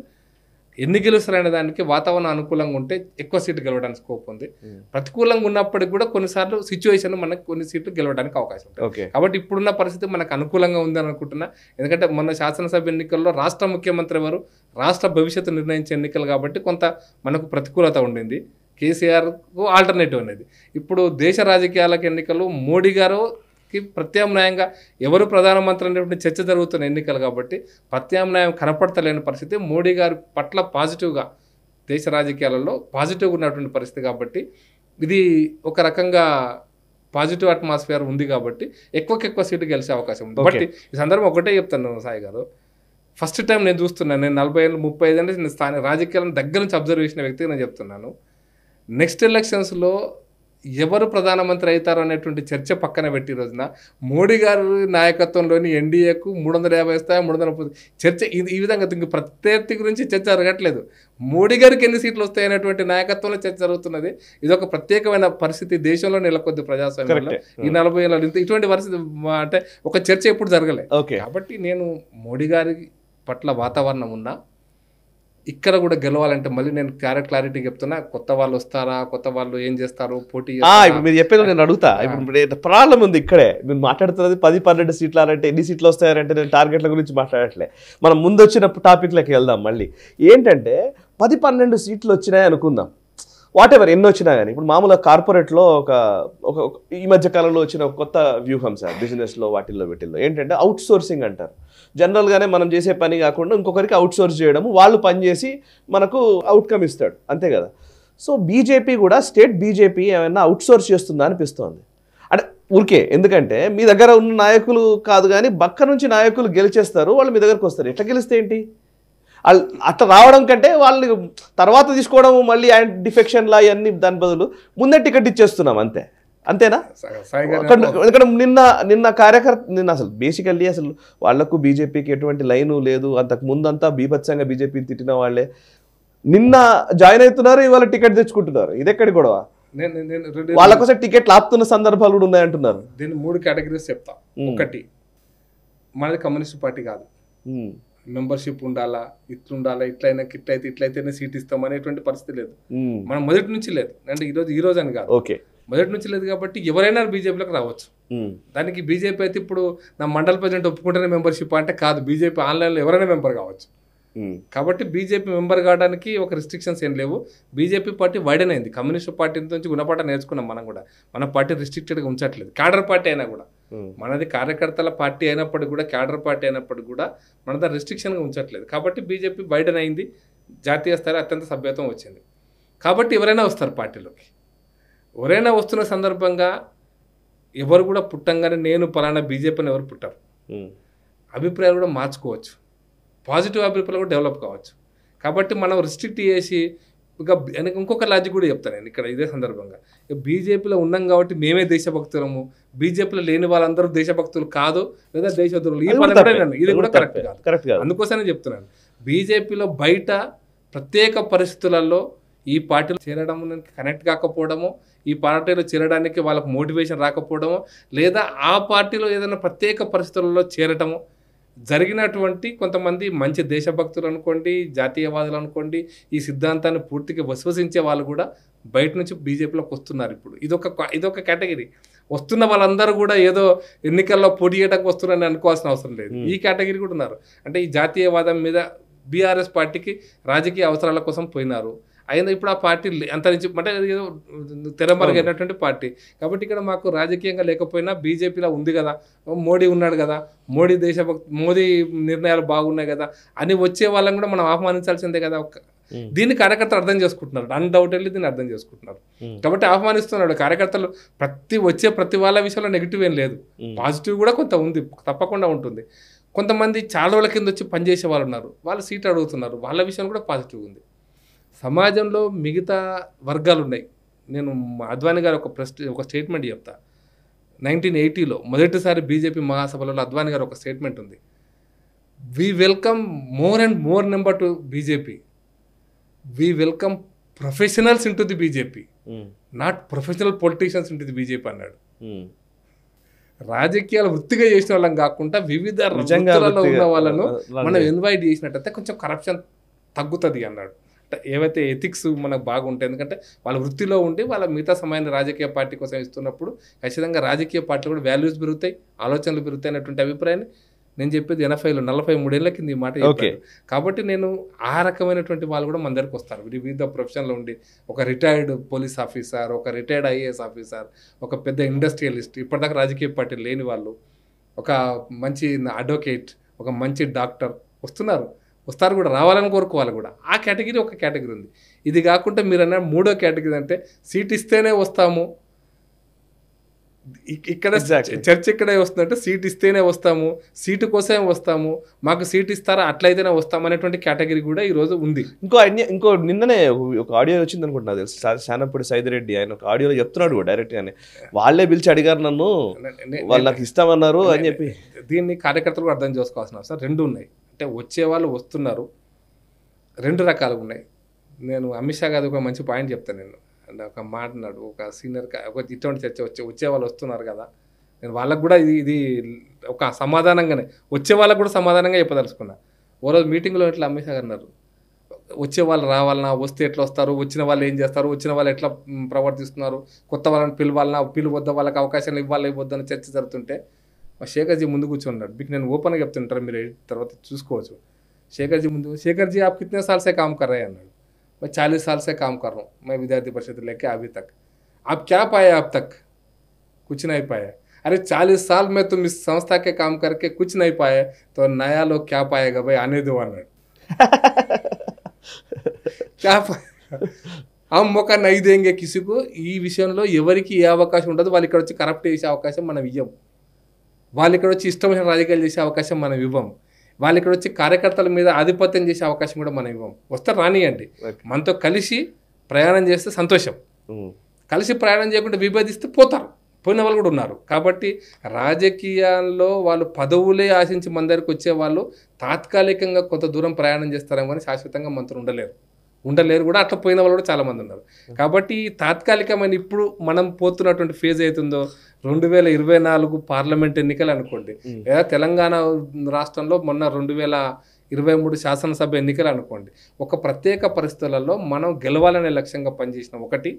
ఎన్ని గెలుస్తారనే దానికి వాతావరణం అనుకూలంగా ఉంటే ఎక్కువ సీట్లు గెలవడానికి స్కోప్ ఉంది. ప్రతికూలంగా ఉన్నప్పటికీ కూడా కొన్నిసార్లు సిచ్యువేషన్ మనకు కొన్ని సీట్లు గెలవడానికి అవకాశం ఉంటుంది. కాబట్టి ఇప్పుడున్న పరిస్థితి మనకు అనుకూలంగా ఉందని అనుకుంటున్నా. ఎందుకంటే మొన్న శాసనసభ ఎన్నికల్లో రాష్ట్ర ముఖ్యమంత్రి ఎవరు, రాష్ట్ర భవిష్యత్తు నిర్ణయించే ఎన్నికలు కాబట్టి కొంత మనకు ప్రతికూలత ఉండింది. కేసీఆర్కు ఆల్టర్నేటివ్ అనేది. ఇప్పుడు దేశ రాజకీయాలకు ఎన్నికలు మోడీ గారుకి ప్రత్యామ్నాయంగా ఎవరు ప్రధానమంత్రి అనేటువంటి చర్చ జరుగుతున్న ఎన్నికలు కాబట్టి ప్రత్యామ్నాయం కనపడతలేని పరిస్థితి. మోడీ గారి పట్ల పాజిటివ్గా దేశ రాజకీయాలలో పాజిటివ్గా ఉన్నటువంటి పరిస్థితి కాబట్టి ఇది ఒక రకంగా పాజిటివ్ అట్మాస్ఫియర్ ఉంది కాబట్టి ఎక్కువ సీట్లు గెలిచే అవకాశం ఉంది. బట్ ఈ సందర్భం ఒకటే చెప్తాను సాయి గారు, ఫస్ట్ టైం నేను చూస్తున్నాను. నేను 40 ఏళ్ళు 35 ఏళ్ళు నేను స్థానిక రాజకీయాలను దగ్గర నుంచి అబ్జర్వ్ చేసిన వ్యక్తిగా నేను చెప్తున్నాను. నెక్స్ట్ ఎలక్షన్స్లో ఎవరు ప్రధానమంత్రి అవుతారు అనేటువంటి చర్చ పక్కన పెట్టి రోజున మోడీ గారి నాయకత్వంలోని ఎన్డీఏకు 350 వస్తాయా 330 చర్చ ఈ విధంగా ఇంక ప్రత్యర్థి గురించి చర్చ జరగట్లేదు. మోడీ గారికి ఎన్ని సీట్లు వస్తాయి అనేటువంటి నాయకత్వంలో చర్చ జరుగుతున్నది. ఇది ఒక ప్రత్యేకమైన పరిస్థితి దేశంలో నెలకొద్ది ప్రజాస్వామ్యంలో. ఈ 40 ఏళ్ళ ఇటువంటి పరిస్థితి అంటే ఒక చర్చ ఎప్పుడు జరగలేదు. కాబట్టి నేను మోడీ గారి పట్ల వాతావరణం ఉన్నా ఇక్కడ కూడా గెలవాలంటే మళ్ళీ నేను క్లారిటీ చెప్తున్నా, కొత్త వాళ్ళు వస్తారా, కొత్త వాళ్ళు ఏం చేస్తారు, పోటీ. ఇప్పుడు మీరు చెప్పేది నేను అడుగుతా. ఇప్పుడు ప్రాబ్లం ఉంది ఇక్కడే. మీరు మాట్లాడుతున్నది 10-12 సీట్లు అంటే ఎన్ని సీట్లు వస్తాయంటే నేను టార్గెట్ల గురించి మాట్లాడట్లే. మనం ముందు వచ్చిన టాపిక్లకి వెళ్దాం. మళ్ళీ ఏంటంటే 10-12 సీట్లు వచ్చినాయి అనుకుందాం, వాట్ ఎవర్ ఎన్ని వచ్చినా కానీ. ఇప్పుడు మామూలుగా కార్పొరేట్లో ఒక ఈ మధ్య కాలంలో వచ్చిన ఒక కొత్త వ్యూహం సార్, బిజినెస్లో వాటిల్లో వీటిల్లో ఏంటంటే అవుట్ సోర్సింగ్ అంటారు. జనరల్గానే మనం చేసే పని కాకుండా ఇంకొకరికి అవుట్ సోర్స్ చేయడము, వాళ్ళు పని చేసి మనకు అవుట్కమ్ ఇస్తాడు, అంతే కదా. సో బీజేపీ కూడా స్టేట్ బీజేపీ ఏమైనా అవుట్ సోర్స్ చేస్తుందా అనిపిస్తోంది. అంటే ఊరికే ఎందుకంటే మీ దగ్గర ఉన్న నాయకులు కాదు కానీ పక్క నుంచి నాయకులు గెలిచేస్తారు, వాళ్ళు మీ దగ్గరకు వస్తారు. ఎట్లా గెలిస్తే ఏంటి? అట్లా రావడం కంటే వాళ్ళు తర్వాత తీసుకోవడం, మళ్ళీ డిఫెక్షన్లా ఇవన్నీ, దాని బదులు ముందే టికెట్ ఇచ్చేస్తున్నాం అంతేనా? ఎందుకంటే నిన్న కార్యకర్త అసలు బేసికల్లీ అసలు వాళ్లకు బీజేపీకి ఎటువంటి లైను లేదు. అంతకు ముందంతా బీభత్సంగా బీజేపీని తిట్టిన వాళ్ళే నిన్న జాయిన్ అవుతున్నారు, ఇవాళ టికెట్ తెచ్చుకుంటున్నారు. ఇదెక్కడి గొడవ? వాళ్ళ కోసం టికెట్లు ఆపుతున్న సందర్భాలు కూడా ఉన్నాయంటున్నారు. దీన్ని 3 కేటగిరీస్ చెప్తా. ఒకటి, మనది కమ్యూనిస్ట్ పార్టీ కాదు, మెంబర్షిప్ ఉండాలా, ఇట్లుండాలా, ఇట్లయితేనే సీట్ ఇస్తాం అనేటువంటి పరిస్థితి లేదు. మనం మొదటి నుంచి లేదు. అంటే ఈ రోజు అని కాదు, మొదటి నుంచి లేదు. కాబట్టి ఎవరైనా బీజేపీలోకి రావచ్చు. దానికి బీజేపీ అయితే ఇప్పుడు నా మండల ప్రెసిడెంట్ ఒప్పుకుంటేనే మెంబర్షిప్ అంటే కాదు, బీజేపీ ఆన్లైన్లో ఎవరైనా మెంబర్ కావచ్చు. కాబట్టి బీజేపీ మెంబర్ కావడానికి ఒక రిస్ట్రిక్షన్స్ ఏం లేవు. బీజేపీ పార్టీ వైడెన్ అయింది. కమ్యూనిస్ట్ పార్టీ నుంచి గుణపాఠం నేర్చుకున్నాం మనం కూడా. మన పార్టీ రిస్ట్రిక్టెడ్గా ఉంచట్లేదు. క్యాడర్ పార్టీ అయినా కూడా, మనది కార్యకర్తల పార్టీ అయినప్పటికీ కూడా, క్యాడర్ పార్టీ అయినప్పటికీ కూడా మనది రిస్ట్రిక్షన్గా ఉంచట్లేదు. కాబట్టి బీజేపీ వైడెన్ అయింది, జాతీయ స్థాయిలో అత్యంత సభ్యత్వం వచ్చింది. కాబట్టి ఎవరైనా వస్తారు పార్టీలోకి. ఎవరైనా వస్తున్న సందర్భంగా ఎవరు కూడా పుట్టంగానే నేను పలానా బీజేపీని ఎవరు పుట్టారు, అభిప్రాయాలు కూడా మార్చుకోవచ్చు, పాజిటివ్ అభిప్రాయాలు కూడా డెవలప్ కావచ్చు. కాబట్టి మనం రిస్ట్రిక్ట్ చేసి ఇంకొక లాజిక్ కూడా చెప్తాను నేను ఇక్కడ ఇదే సందర్భంగా. బీజేపీలో ఉన్నాం కాబట్టి మేమే దేశభక్తులము, బీజేపీలో లేని వాళ్ళందరూ దేశభక్తులు కాదు లేదా దేశద్రోహులు, ఈ పని కూడా ఇది కూడా కరెక్ట్ కాదు. అందుకోసమే చెప్తున్నాను, బీజేపీలో బయట ప్రత్యేక పరిస్థితులలో ఈ పార్టీలో చేరడం కనెక్ట్ కాకపోవడమో, ఈ పార్టీలో చేరడానికి వాళ్ళకు మోటివేషన్ రాకపోవడమో, లేదా ఆ పార్టీలో ఏదైనా ప్రత్యేక పరిస్థితులలో చేరటమో జరిగినటువంటి కొంతమంది మంచి దేశభక్తులు అనుకోండి, జాతీయవాదులు అనుకోండి, ఈ సిద్ధాంతాన్ని పూర్తిగా విశ్వసించే వాళ్ళు కూడా బయట నుంచి బీజేపీలోకి వస్తున్నారు. ఇప్పుడు ఇదొక కేటగిరీ. వస్తున్న వాళ్ళందరూ కూడా ఏదో ఎన్నికల్లో పోటీ చేయడానికి వస్తున్నారని అనుకోవాల్సిన అవసరం లేదు. ఈ కేటగిరీ కూడా ఉన్నారు. అంటే ఈ జాతీయవాదం మీద బీఆర్ఎస్ పార్టీకి రాజకీయ అవసరాల కోసం పోయినారు. అయినా ఇప్పుడు ఆ పార్టీ అంతరించి అంటే ఏదో తెరమరుగైనటువంటి పార్టీ. కాబట్టి ఇక్కడ మాకు రాజకీయంగా లేకపోయినా బీజేపీలో ఉంది కదా, మోడీ ఉన్నాడు కదా, మోదీ నిర్ణయాలు బాగున్నాయి కదా అని వచ్చే వాళ్ళని కూడా మనం ఆహ్వానించాల్సిందే కదా. దీన్ని కార్యకర్తలు అర్థం చేసుకుంటున్నారు, అన్డౌటెడ్లీ దీన్ని అర్థం చేసుకుంటున్నారు. కాబట్టి ఆహ్వానిస్తున్నాడు. కార్యకర్తలు ప్రతి వాళ్ళ విషయంలో నెగిటివ్ ఏం లేదు, పాజిటివ్ కూడా కొంత ఉంది, తప్పకుండా ఉంటుంది. కొంతమంది చాలా రోజుల కింద వచ్చి పనిచేసే వాళ్ళు ఉన్నారు, వాళ్ళు సీట్ అడుగుతున్నారు, వాళ్ళ విషయం కూడా పాజిటివ్ ఉంది. సమాజంలో మిగతా వర్గాలు ఉన్నాయి. నేను అద్వానీ గారు ఒక స్టేట్మెంట్ చెప్తా. 1980లో మొదటిసారి బీజేపీ మహాసభలలో అద్వానీ గారు ఒక స్టేట్మెంట్ ఉంది. We welcome more and more number to BJP. We welcome professionals in to the BJP, not professional politicians in to the BJP అన్నాడు. రాజకీయాలు వృత్తిగా చేసిన వాళ్ళం కాకుండా వివిధ రంగాలలో ఉన్న వాళ్ళను మనం ఇన్వైట్ చేసినట్టయితే కొంచెం కరప్షన్ తగ్గుతుంది అన్నాడు. ఏవైతే ఎథిక్స్ మనకు బాగుంటాయి, ఎందుకంటే వాళ్ళ వృత్తిలో ఉండి వాళ్ళ మిగతా సమయాన్ని రాజకీయ పార్టీ కోసం ఇస్తున్నప్పుడు ఖచ్చితంగా రాజకీయ పార్టీలు కూడా వాల్యూస్ పెరుగుతాయి, ఆలోచనలు పెరుగుతాయి అనేటువంటి అభిప్రాయాన్ని నేను చెప్పేది 80లో 43 ఏళ్ల కింద ఈ మాట చెప్పాను. కాబట్టి నేను ఆ రకమైనటువంటి వాళ్ళు కూడా మన దగ్గరకు వస్తారు. వివిధ ప్రొఫెషన్లో ఉండి ఒక రిటైర్డ్ పోలీస్ ఆఫీసర్, ఒక రిటైర్డ్ ఐఏఎస్ ఆఫీసర్, ఒక పెద్ద ఇండస్ట్రియలిస్ట్, ఇప్పటిదాకా రాజకీయ పార్టీ లేని వాళ్ళు, ఒక మంచి అడ్వకేట్, ఒక మంచి డాక్టర్ వస్తారు కూడా, రావాలని కోరుకోవాలి కూడా. ఆ కేటగిరీ ఒక కేటగిరీ ఉంది. ఇది కాకుండా మీరు అన్న మూడో కేటగిరీ అంటే సీట్ ఇస్తేనే వస్తాము, ఇక్కడ చర్చ ఇక్కడే వస్తుందంటే సీట్ ఇస్తేనే వస్తాము, సీటు కోసమే వస్తాము, మాకు సీట్ ఇస్తారా అట్లయితేనే వస్తాము అనేటువంటి కేటగిరీ కూడా ఈరోజు ఉంది. ఇంకో నిన్ననే ఒక ఆడియో వచ్చింది అనుకుంటున్నా, తెలుసు శానంపూడి సైదిరెడ్డి ఆయన ఒక ఆడియోలో చెప్తున్నాడు కూడా డైరెక్ట్ గానే, వాళ్ళే పిలిచి అడిగారు నన్ను, వాళ్ళు నాకు ఇస్తామన్నారు అని చెప్పి. దీన్ని కార్యకర్తలు అర్థం చేసుకోవాల్సిన అవసరం రెండు ఉన్నాయి. అంటే వచ్చేవాళ్ళు వస్తున్నారు, రెండు రకాలుగా ఉన్నాయి. నేను అమిత్ షా గారు ఒక మంచి పాయింట్ చెప్తాను. నేను అంటే ఒక మాట అన్నాడు, ఒక సీనియర్ ఇటువంటి చర్చ వచ్చేవాళ్ళు వస్తున్నారు కదా, నేను వాళ్ళకు కూడా ఇది ఒక సమాధానంగానే వచ్చే వాళ్ళకు కూడా సమాధానంగా చెప్పదలుచుకున్నా. ఓ రోజు మీటింగ్లో ఇట్లా అమిత్ షా గారు అన్నారు, వచ్చే వాళ్ళు రావాలన్నా, వస్తే ఎట్లా వస్తారు, వచ్చిన వాళ్ళు ఏం చేస్తారు, వచ్చిన వాళ్ళు ఎట్లా ప్రవర్తిస్తున్నారు, కొత్త వాళ్ళని పిలవద్ద వాళ్ళకి అవకాశాలు ఇవ్వద్దని చర్చ జరుగుతుంటే మా శేఖర్జీ ముందు కూర్చున్నాడు. మీకు నేను ఓపెన్గా చెప్తుంటారు, మీరు తర్వాత చూసుకోవచ్చు. శేఖర్జీ ముందు, శేఖర్జీ आप कितने साल से काम कर रहे हैं అన్నాడు. मैं 40 साल से काम कर रहा हूँ, मैं विद्यार्थी परिषद लेके अभी तक. आप क्या पाए अब तक? कुछ नहीं पाए. अरे 40 साल में तुम इस संस्था के काम करके कुछ नहीं पाए तो नया लोग क्या पाएगा भाई, आने दो అన్నాడు. क्या हम मौका नहीं देंगे किसी को. ఈ విషయంలో ఎవరికి ఏ అవకాశం ఉండదు. వాళ్ళు ఇక్కడ వచ్చి కరప్ట్ చేసే అవకాశం మనం ఇవ్వం. వాళ్ళు ఇక్కడ వచ్చి ఇష్టమైన రాజకీయాలు చేసే అవకాశం మనం ఇవ్వం. వాళ్ళు ఇక్కడ వచ్చి కార్యకర్తల మీద ఆధిపత్యం చేసే అవకాశం కూడా మనం ఇవ్వం. వస్తే రానియండి, మనతో కలిసి ప్రయాణం చేస్తే సంతోషం, కలిసి ప్రయాణం చేయకుండా విభేదిస్తే పోయిన వాళ్ళు కూడా ఉన్నారు. కాబట్టి రాజకీయాల్లో వాళ్ళు పదవులే ఆశించి మన దగ్గరికి వచ్చే వాళ్ళు తాత్కాలికంగా కొంత దూరం ప్రయాణం చేస్తారేమో కానీ శాశ్వతంగా మనతో ఉండలేరు కూడా. అట్లా పోయిన వాళ్ళు కూడా చాలామంది ఉన్నారు. కాబట్టి తాత్కాలికమైన ఇప్పుడు మనం పోతున్నటువంటి ఫేజ్ అవుతుందో 2024 పార్లమెంట్ ఎన్నికలు అనుకోండి, లేదా తెలంగాణ రాష్ట్రంలో మొన్న 2023 శాసనసభ ఎన్నికలు అనుకోండి, ఒక ప్రత్యేక పరిస్థితులలో మనం గెలవాలనే లక్ష్యంగా పనిచేసిన ఒకటి.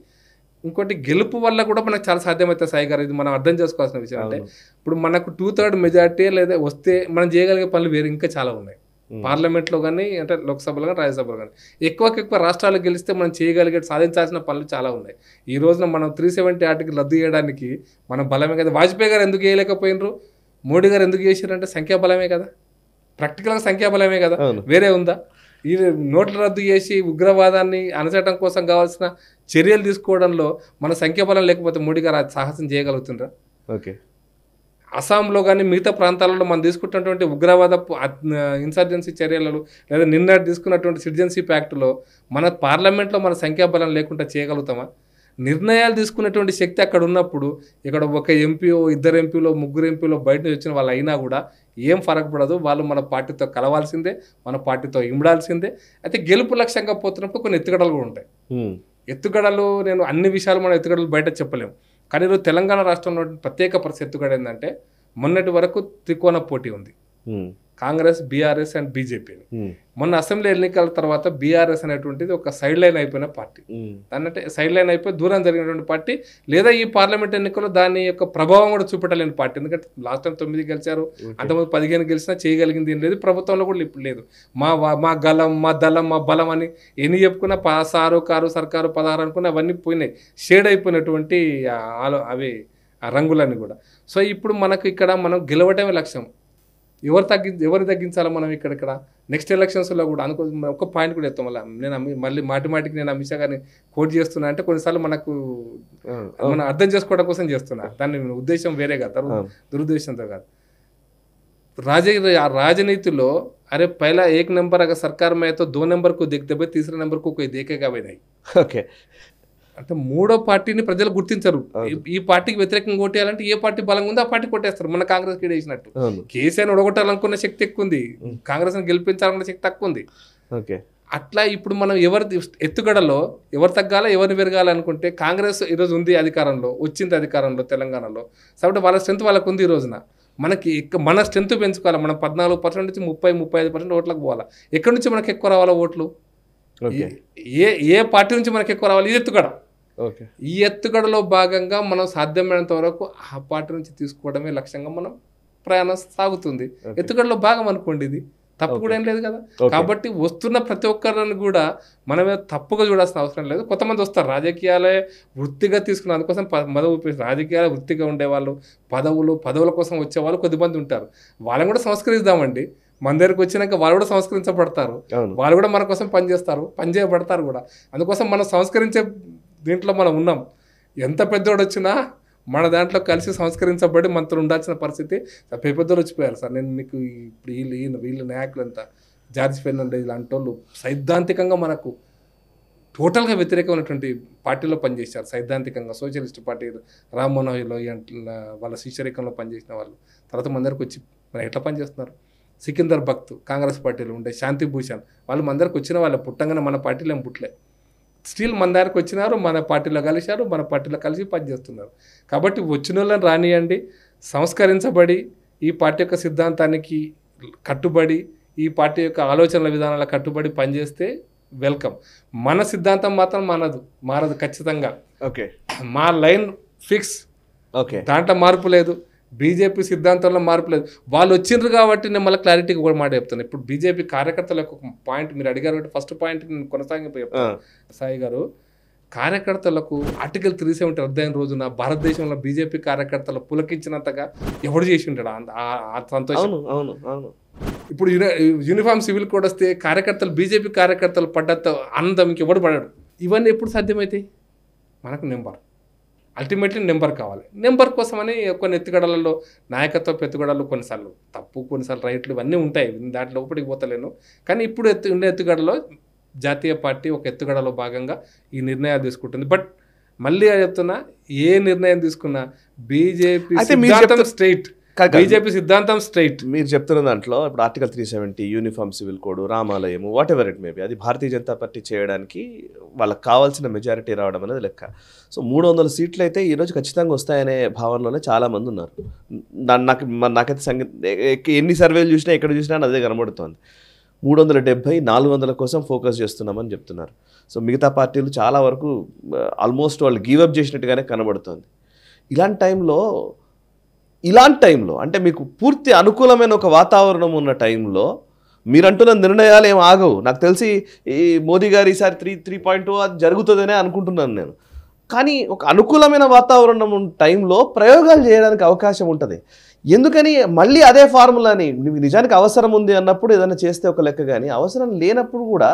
ఇంకోటి గెలుపు వల్ల కూడా మనకు చాలా సాధ్యమవుతుంది. సాయి గారు, ఇది మనం అర్థం చేసుకోవాల్సిన విషయం. అంటే ఇప్పుడు మనకు 2/3 మెజార్టీ లేదా వస్తే మనం చేయగలిగే పనులు వేరే ఇంకా చాలా ఉన్నాయి. పార్లమెంట్లో కానీ, అంటే లోక్సభలో కానీ, రాజ్యసభలో కానీ ఎక్కువ రాష్ట్రాలు గెలిస్తే మనం చేయగలిగే సాధించాల్సిన పనులు చాలా ఉన్నాయి. ఈ రోజున మనం 370 ఆర్టికల్ రద్దు చేయడానికి మనం బలమే కదా. వాజ్పేయి గారు ఎందుకు చేయలేకపోయినరు, మోడీ గారు ఎందుకు చేశారంటే సంఖ్యాబలమే కదా, ప్రాక్టికల్గా సంఖ్యాబలమే కదా, వేరే ఉందా? ఈ నోట్ల రద్దు చేసి ఉగ్రవాదాన్ని అణచడం కోసం కావాల్సిన చర్యలు తీసుకోవడంలో మన సంఖ్యాబలం లేకపోతే మోడీ గారు సాహసం చేయగలుగుతుండ్రా? ఓకే, అస్సాంలో కానీ మిగతా ప్రాంతాలలో మనం తీసుకుంటున్నటువంటి ఉగ్రవాద ఇన్సర్జెన్సీ చర్యలలో లేదా నిన్న తీసుకున్నటువంటి సిటిజన్షిప్ యాక్ట్లో మన పార్లమెంట్లో మన సంఖ్యాబలం లేకుండా చేయగలుగుతామా? నిర్ణయాలు తీసుకునేటువంటి శక్తి అక్కడ ఉన్నప్పుడు ఇక్కడ ఒక ఎంపీఓ, ఇద్దరు ఎంపీలో, ముగ్గురు ఎంపీలో బయట నుంచి వచ్చిన వాళ్ళు అయినా కూడా ఏం ఫరక్ పడదు. వాళ్ళు మన పార్టీతో కలవాల్సిందే, మన పార్టీతో ఇమడాల్సిందే. అయితే గెలుపు లక్ష్యంగా పోతున్నప్పుడు కొన్ని ఎత్తుగడలు కూడా ఉంటాయి. ఎత్తుగడలు నేను అన్ని విషయాలు మనం ఎత్తుగడలు బయట చెప్పలేము. కానీ ఈరోజు తెలంగాణ రాష్ట్రంలో ప్రత్యేక పరిస్థితి ఎత్తుగడ ఏంటంటే మొన్నటి వరకు త్రికోణ పోటీ ఉంది, కాంగ్రెస్, బీఆర్ఎస్ అండ్ బీజేపీ. మొన్న అసెంబ్లీ ఎన్నికల తర్వాత బీఆర్ఎస్ అనేటువంటిది ఒక సైడ్ లైన్ అయిపోయిన పార్టీ, దాన్నంటే సైడ్ లైన్ అయిపోయి దూరం జరిగినటువంటి పార్టీ, లేదా ఈ పార్లమెంట్ ఎన్నికల్లో దాని యొక్క ప్రభావం కూడా చూపెట్టలేని పార్టీ. ఎందుకంటే లాస్ట్ టైం 9 గెలిచారు, అంతకుముందు 15 గెలిచినా చేయగలిగింది ఏం లేదు, ప్రభుత్వంలో కూడా ఇప్పుడు లేదు. మా గలం, మా దళం, మా బలం అని ఎన్ని చెప్పుకున్నా 6 కారు సర్కారు 16 అనుకున్నా అవన్నీ పోయినాయి, షేడ్ అయిపోయినటువంటి అవి ఆ రంగులన్నీ కూడా. సో ఇప్పుడు మనకు ఇక్కడ మనం గెలవటమే లక్ష్యం. ఎవరు తగ్గించాలి మనం ఇక్కడ నెక్స్ట్ ఎలక్షన్స్లో కూడా అనుకో. ఒక పాయింట్ కూడా చెప్తాం, మళ్ళీ మాటికి నేను అమిత్ షా గారిని కోట్ చేస్తున్నా అంటే కొన్నిసార్లు మనకు మనం అర్థం చేసుకోవడం కోసం చేస్తున్నా, దాని ఉద్దేశం వేరే కాదు, దురుద్దేశంతో కాదు. రాజనీతిలో అరే పైలా 1 नंबर अगर सरकार में है तो 2 नंबर को देखते भाई, तीसरे नंबर को कोई देखेगा भी नहीं. ఓకే, అంటే మూడో పార్టీని ప్రజలు గుర్తించరు. ఈ పార్టీకి వ్యతిరేకంగా ఓటేయాలంటే ఏ పార్టీ బలంగా ఉందో ఆ పార్టీ కొట్టేస్తారు. మన కాంగ్రెస్ కి వేసినట్టు కేసీఆర్ ఒడగొట్టాలనుకున్న శక్తి ఎక్కువ ఉంది, కాంగ్రెస్ గెలిపించాలనుకున్న శక్తి తక్కువ ఉంది. అట్లా ఇప్పుడు మనం ఎవరి ఎత్తుగడలో ఎవరు తగ్గాలో ఎవరిని పెరగాలనుకుంటే కాంగ్రెస్ ఈరోజు ఉంది అధికారంలో, వచ్చింది అధికారంలో తెలంగాణలో, కాబట్టి వాళ్ళ స్ట్రెంత్ వాళ్ళకు ఉంది. ఈ రోజున మనకి మన స్ట్రెంత్ పెంచుకోవాలి. మనం 14% నుంచి 30-35% ఓట్లకు పోవాలి. ఎక్కడి నుంచి మనకి ఎక్కువ రావాలో ఓట్లు, ఏ పార్టీ నుంచి మనకి ఎక్కువ రావాలి, ఇది ఎత్తుగడ. ఈ ఎత్తుగడలో భాగంగా మనం సాధ్యమైనంత వరకు ఆ పార్టీ నుంచి తీసుకోవడమే లక్ష్యంగా మనం ప్రయాణం సాగుతుంది. ఎత్తుగడలో భాగం అనుకోండి, ఇది తప్పు కూడా ఏం లేదు కదా. కాబట్టి వస్తున్న ప్రతి ఒక్కరిని కూడా మనమే తప్పుగా చూడాల్సిన అవసరం లేదు. కొంతమంది వస్తారు రాజకీయాలే వృత్తిగా తీసుకున్న అందుకోసం రాజకీయాలు వృత్తిగా ఉండేవాళ్ళు, పదవుల కోసం వచ్చేవాళ్ళు కొద్దిమంది ఉంటారు. వాళ్ళని కూడా సంస్కరిద్దామండి. మన దగ్గరికి వచ్చినాక వాళ్ళు కూడా సంస్కరించబడతారు, వాళ్ళు కూడా మన కోసం పనిచేయబడతారు కూడా. అందుకోసం మనం సంస్కరించే దీంట్లో మనం ఉన్నాం. ఎంత పెద్దోడు వచ్చినా మన దాంట్లో కలిసి సంస్కరించబడి మనతో ఉండాల్సిన పరిస్థితి. పెద్దోళ్ళు వచ్చిపోయారు సార్. నేను మీకు ఇప్పుడు వీళ్ళ నాయకులు అంతా జార్జ్ ఫెర్నాండెస్ ఇలాంటి వాళ్ళు సైద్ధాంతికంగా మనకు టోటల్గా వ్యతిరేకమైనటువంటి పార్టీలో పనిచేశారు. సైద్ధాంతికంగా సోషలిస్ట్ పార్టీ రామ్మోహన్లో వాళ్ళ శిష్యరేఖంలో పనిచేసిన వాళ్ళు తర్వాత మన దగ్గరకు వచ్చి మరి ఎట్లా పనిచేస్తున్నారు. సికిందర్ భక్త్ కాంగ్రెస్ పార్టీలో ఉండే, శాంతి భూషణ్ వాళ్ళు మన దగ్గరకు వచ్చిన వాళ్ళ పుట్టంగానే మన పార్టీలో ఏం పుట్టలే, స్టిల్ మన దగ్గరకు వచ్చినారు, మన పార్టీలో కలిశారు, మన పార్టీలో కలిసి పనిచేస్తున్నారు. కాబట్టి వచ్చిన వాళ్ళని రానియండి, సంస్కరించబడి ఈ పార్టీ యొక్క సిద్ధాంతానికి కట్టుబడి ఈ పార్టీ యొక్క ఆలోచనల విధానాలకు కట్టుబడి పనిచేస్తే వెల్కమ్. మన సిద్ధాంతం మాత్రం మారదు ఖచ్చితంగా. మా లైన్ ఫిక్స్, దాంట్లో మార్పు లేదు. బీజేపీ సిద్ధాంతంలో మార్పు లేదు. వాళ్ళు వచ్చిండ్రు కాబట్టి నేను మళ్ళీ క్లారిటీగా కూడా మాట చెప్తాను. ఇప్పుడు బీజేపీ కార్యకర్తలకు ఒక పాయింట్ మీరు అడిగారు కాబట్టి ఫస్ట్ పాయింట్ నేను కొనసాగింపు చెప్తాను. సాయి గారు, కార్యకర్తలకు ఆర్టికల్ 370 రద్దయిన రోజున భారతదేశంలో బీజేపీ కార్యకర్తలు పులకించినంతగా ఎవడు చేసి ఉంటాడు ఆ సంతోషం. ఇప్పుడు యూనిఫామ్ సివిల్ కోడ్ వస్తే కార్యకర్తలు, బీజేపీ కార్యకర్తలు పడ్డంత ఆనందం ఇంకెవడు పడాడు. ఇవన్నీ ఎప్పుడు సాధ్యమవుతాయి? మనకు నెంబర్, అల్టిమేట్లీ నెంబర్ కావాలి. నెంబర్ కోసమని కొన్ని ఎత్తుగడలలో నాయకత్వ ఎత్తుగడలు కొన్నిసార్లు తప్పు, కొన్నిసార్లు రైట్లు ఇవన్నీ ఉంటాయి, దాంట్లో లోపలికి పోతలేను. కానీ ఇప్పుడు ఉండే ఎత్తుగడలో జాతీయ పార్టీ ఒక ఎత్తుగడలో భాగంగా ఈ నిర్ణయాలు తీసుకుంటుంది. బట్ మళ్ళీ చెప్తున్నా, ఏ నిర్ణయం తీసుకున్నా బీజేపీ సిద్ధాంతం స్ట్రైట్. మీరు చెప్తున్న దాంట్లో ఇప్పుడు ఆర్టికల్ 370, యూనిఫామ్ సివిల్ కోడ్, రామాలయము, వాట్ ఎవర్ ఇట్ మేబీ, అది భారతీయ జనతా పార్టీ చేయడానికి వాళ్ళకి కావాల్సిన మెజారిటీ రావడం అనేది లెక్క. సో 300 సీట్లు అయితే ఈరోజు ఖచ్చితంగా వస్తాయనే భావనలోనే చాలామంది ఉన్నారు. నాకైతే ఎన్ని సర్వేలు చూసినా ఎక్కడ చూసినా అదే కనబడుతోంది. 370, 400 కోసం ఫోకస్ చేస్తున్నామని చెప్తున్నారు. సో మిగతా పార్టీలు చాలా వరకు ఆల్మోస్ట్ వాళ్ళు గివప్ చేసినట్టుగానే కనబడుతోంది. ఇలాంటి టైంలో అంటే మీకు పూర్తి అనుకూలమైన ఒక వాతావరణం ఉన్న టైంలో మీరంటున్న నిర్ణయాలు ఏం ఆగవు. నాకు తెలిసి ఈ మోదీ గారు ఈసారి 3.0 అది జరుగుతుందనే అనుకుంటున్నాను నేను. కానీ ఒక అనుకూలమైన వాతావరణం ఉన్న టైంలో ప్రయోగాలు చేయడానికి అవకాశం ఉంటుంది. ఎందుకని మళ్ళీ అదే ఫార్ములాని నిజానికి అవసరం ఉంది అన్నప్పుడు ఏదైనా చేస్తే ఒక లెక్క, కానీ అవసరం లేనప్పుడు కూడా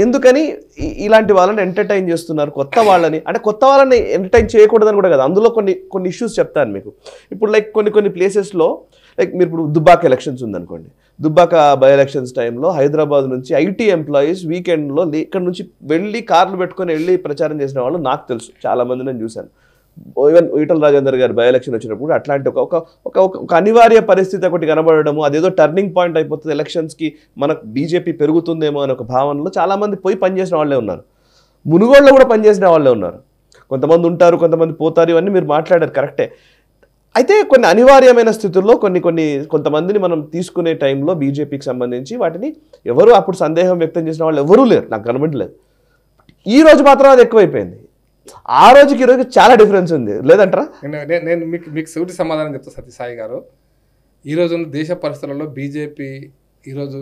ఎందుకని ఇలాంటి వాళ్ళని ఎంటర్టైన్ చేస్తున్నారు, కొత్త వాళ్ళని? అంటే కొత్త వాళ్ళని ఎంటర్టైన్ చేయకూడదని కూడా కదా, అందులో కొన్ని ఇష్యూస్ చెప్తాను మీకు. ఇప్పుడు లైక్ కొన్ని ప్లేసెస్లో లైక్ మీరు ఇప్పుడు దుబ్బాక ఎలక్షన్స్ ఉందనుకోండి, దుబ్బాక బై ఎలక్షన్స్ టైంలో హైదరాబాద్ నుంచి ఐటీ ఎంప్లాయీస్ వీకెండ్లో ఇక్కడ నుంచి వెళ్ళి కార్లు పెట్టుకొని వెళ్ళి ప్రచారం చేసిన వాళ్ళు నాకు తెలుసు, చాలామంది నేను చూశాను. ఈవెన్ ఈటల రాజేందర్ గారు బై ఎలక్షన్ వచ్చినప్పుడు అట్లాంటి ఒక అనివార్య పరిస్థితి ఒకటి కనబడము, అదేదో టర్నింగ్ పాయింట్ అయిపోతుంది, ఎలక్షన్స్కి మనకు బీజేపీ పెరుగుతుందేమో అనే ఒక భావనలో చాలామంది పోయి పనిచేసిన వాళ్ళే ఉన్నారు. మునుగోడులో కూడా పనిచేసిన వాళ్ళే ఉన్నారు. కొంతమంది ఉంటారు, కొంతమంది పోతారు, ఇవన్నీ మీరు మాట్లాడారు కరెక్టే. అయితే కొన్ని అనివార్యమైన స్థితుల్లో కొంతమందిని మనం తీసుకునే టైంలో బీజేపీకి సంబంధించి వాటిని ఎవరు అప్పుడు సందేహం వ్యక్తం చేసిన వాళ్ళు ఎవరూ లేరు, నాకు కనబడలేదు. ఈ రోజు మాత్రం అది ఎక్కువైపోయింది. ఆ రోజుకి ఈ రోజుకి చాలా డిఫరెన్స్ ఉంది, లేదంటారా? నేను మీకు సూటి సమాధానం చెప్తా సత్యసాయి గారు. ఈరోజు దేశ పరిస్థితులలో బీజేపీ ఈరోజు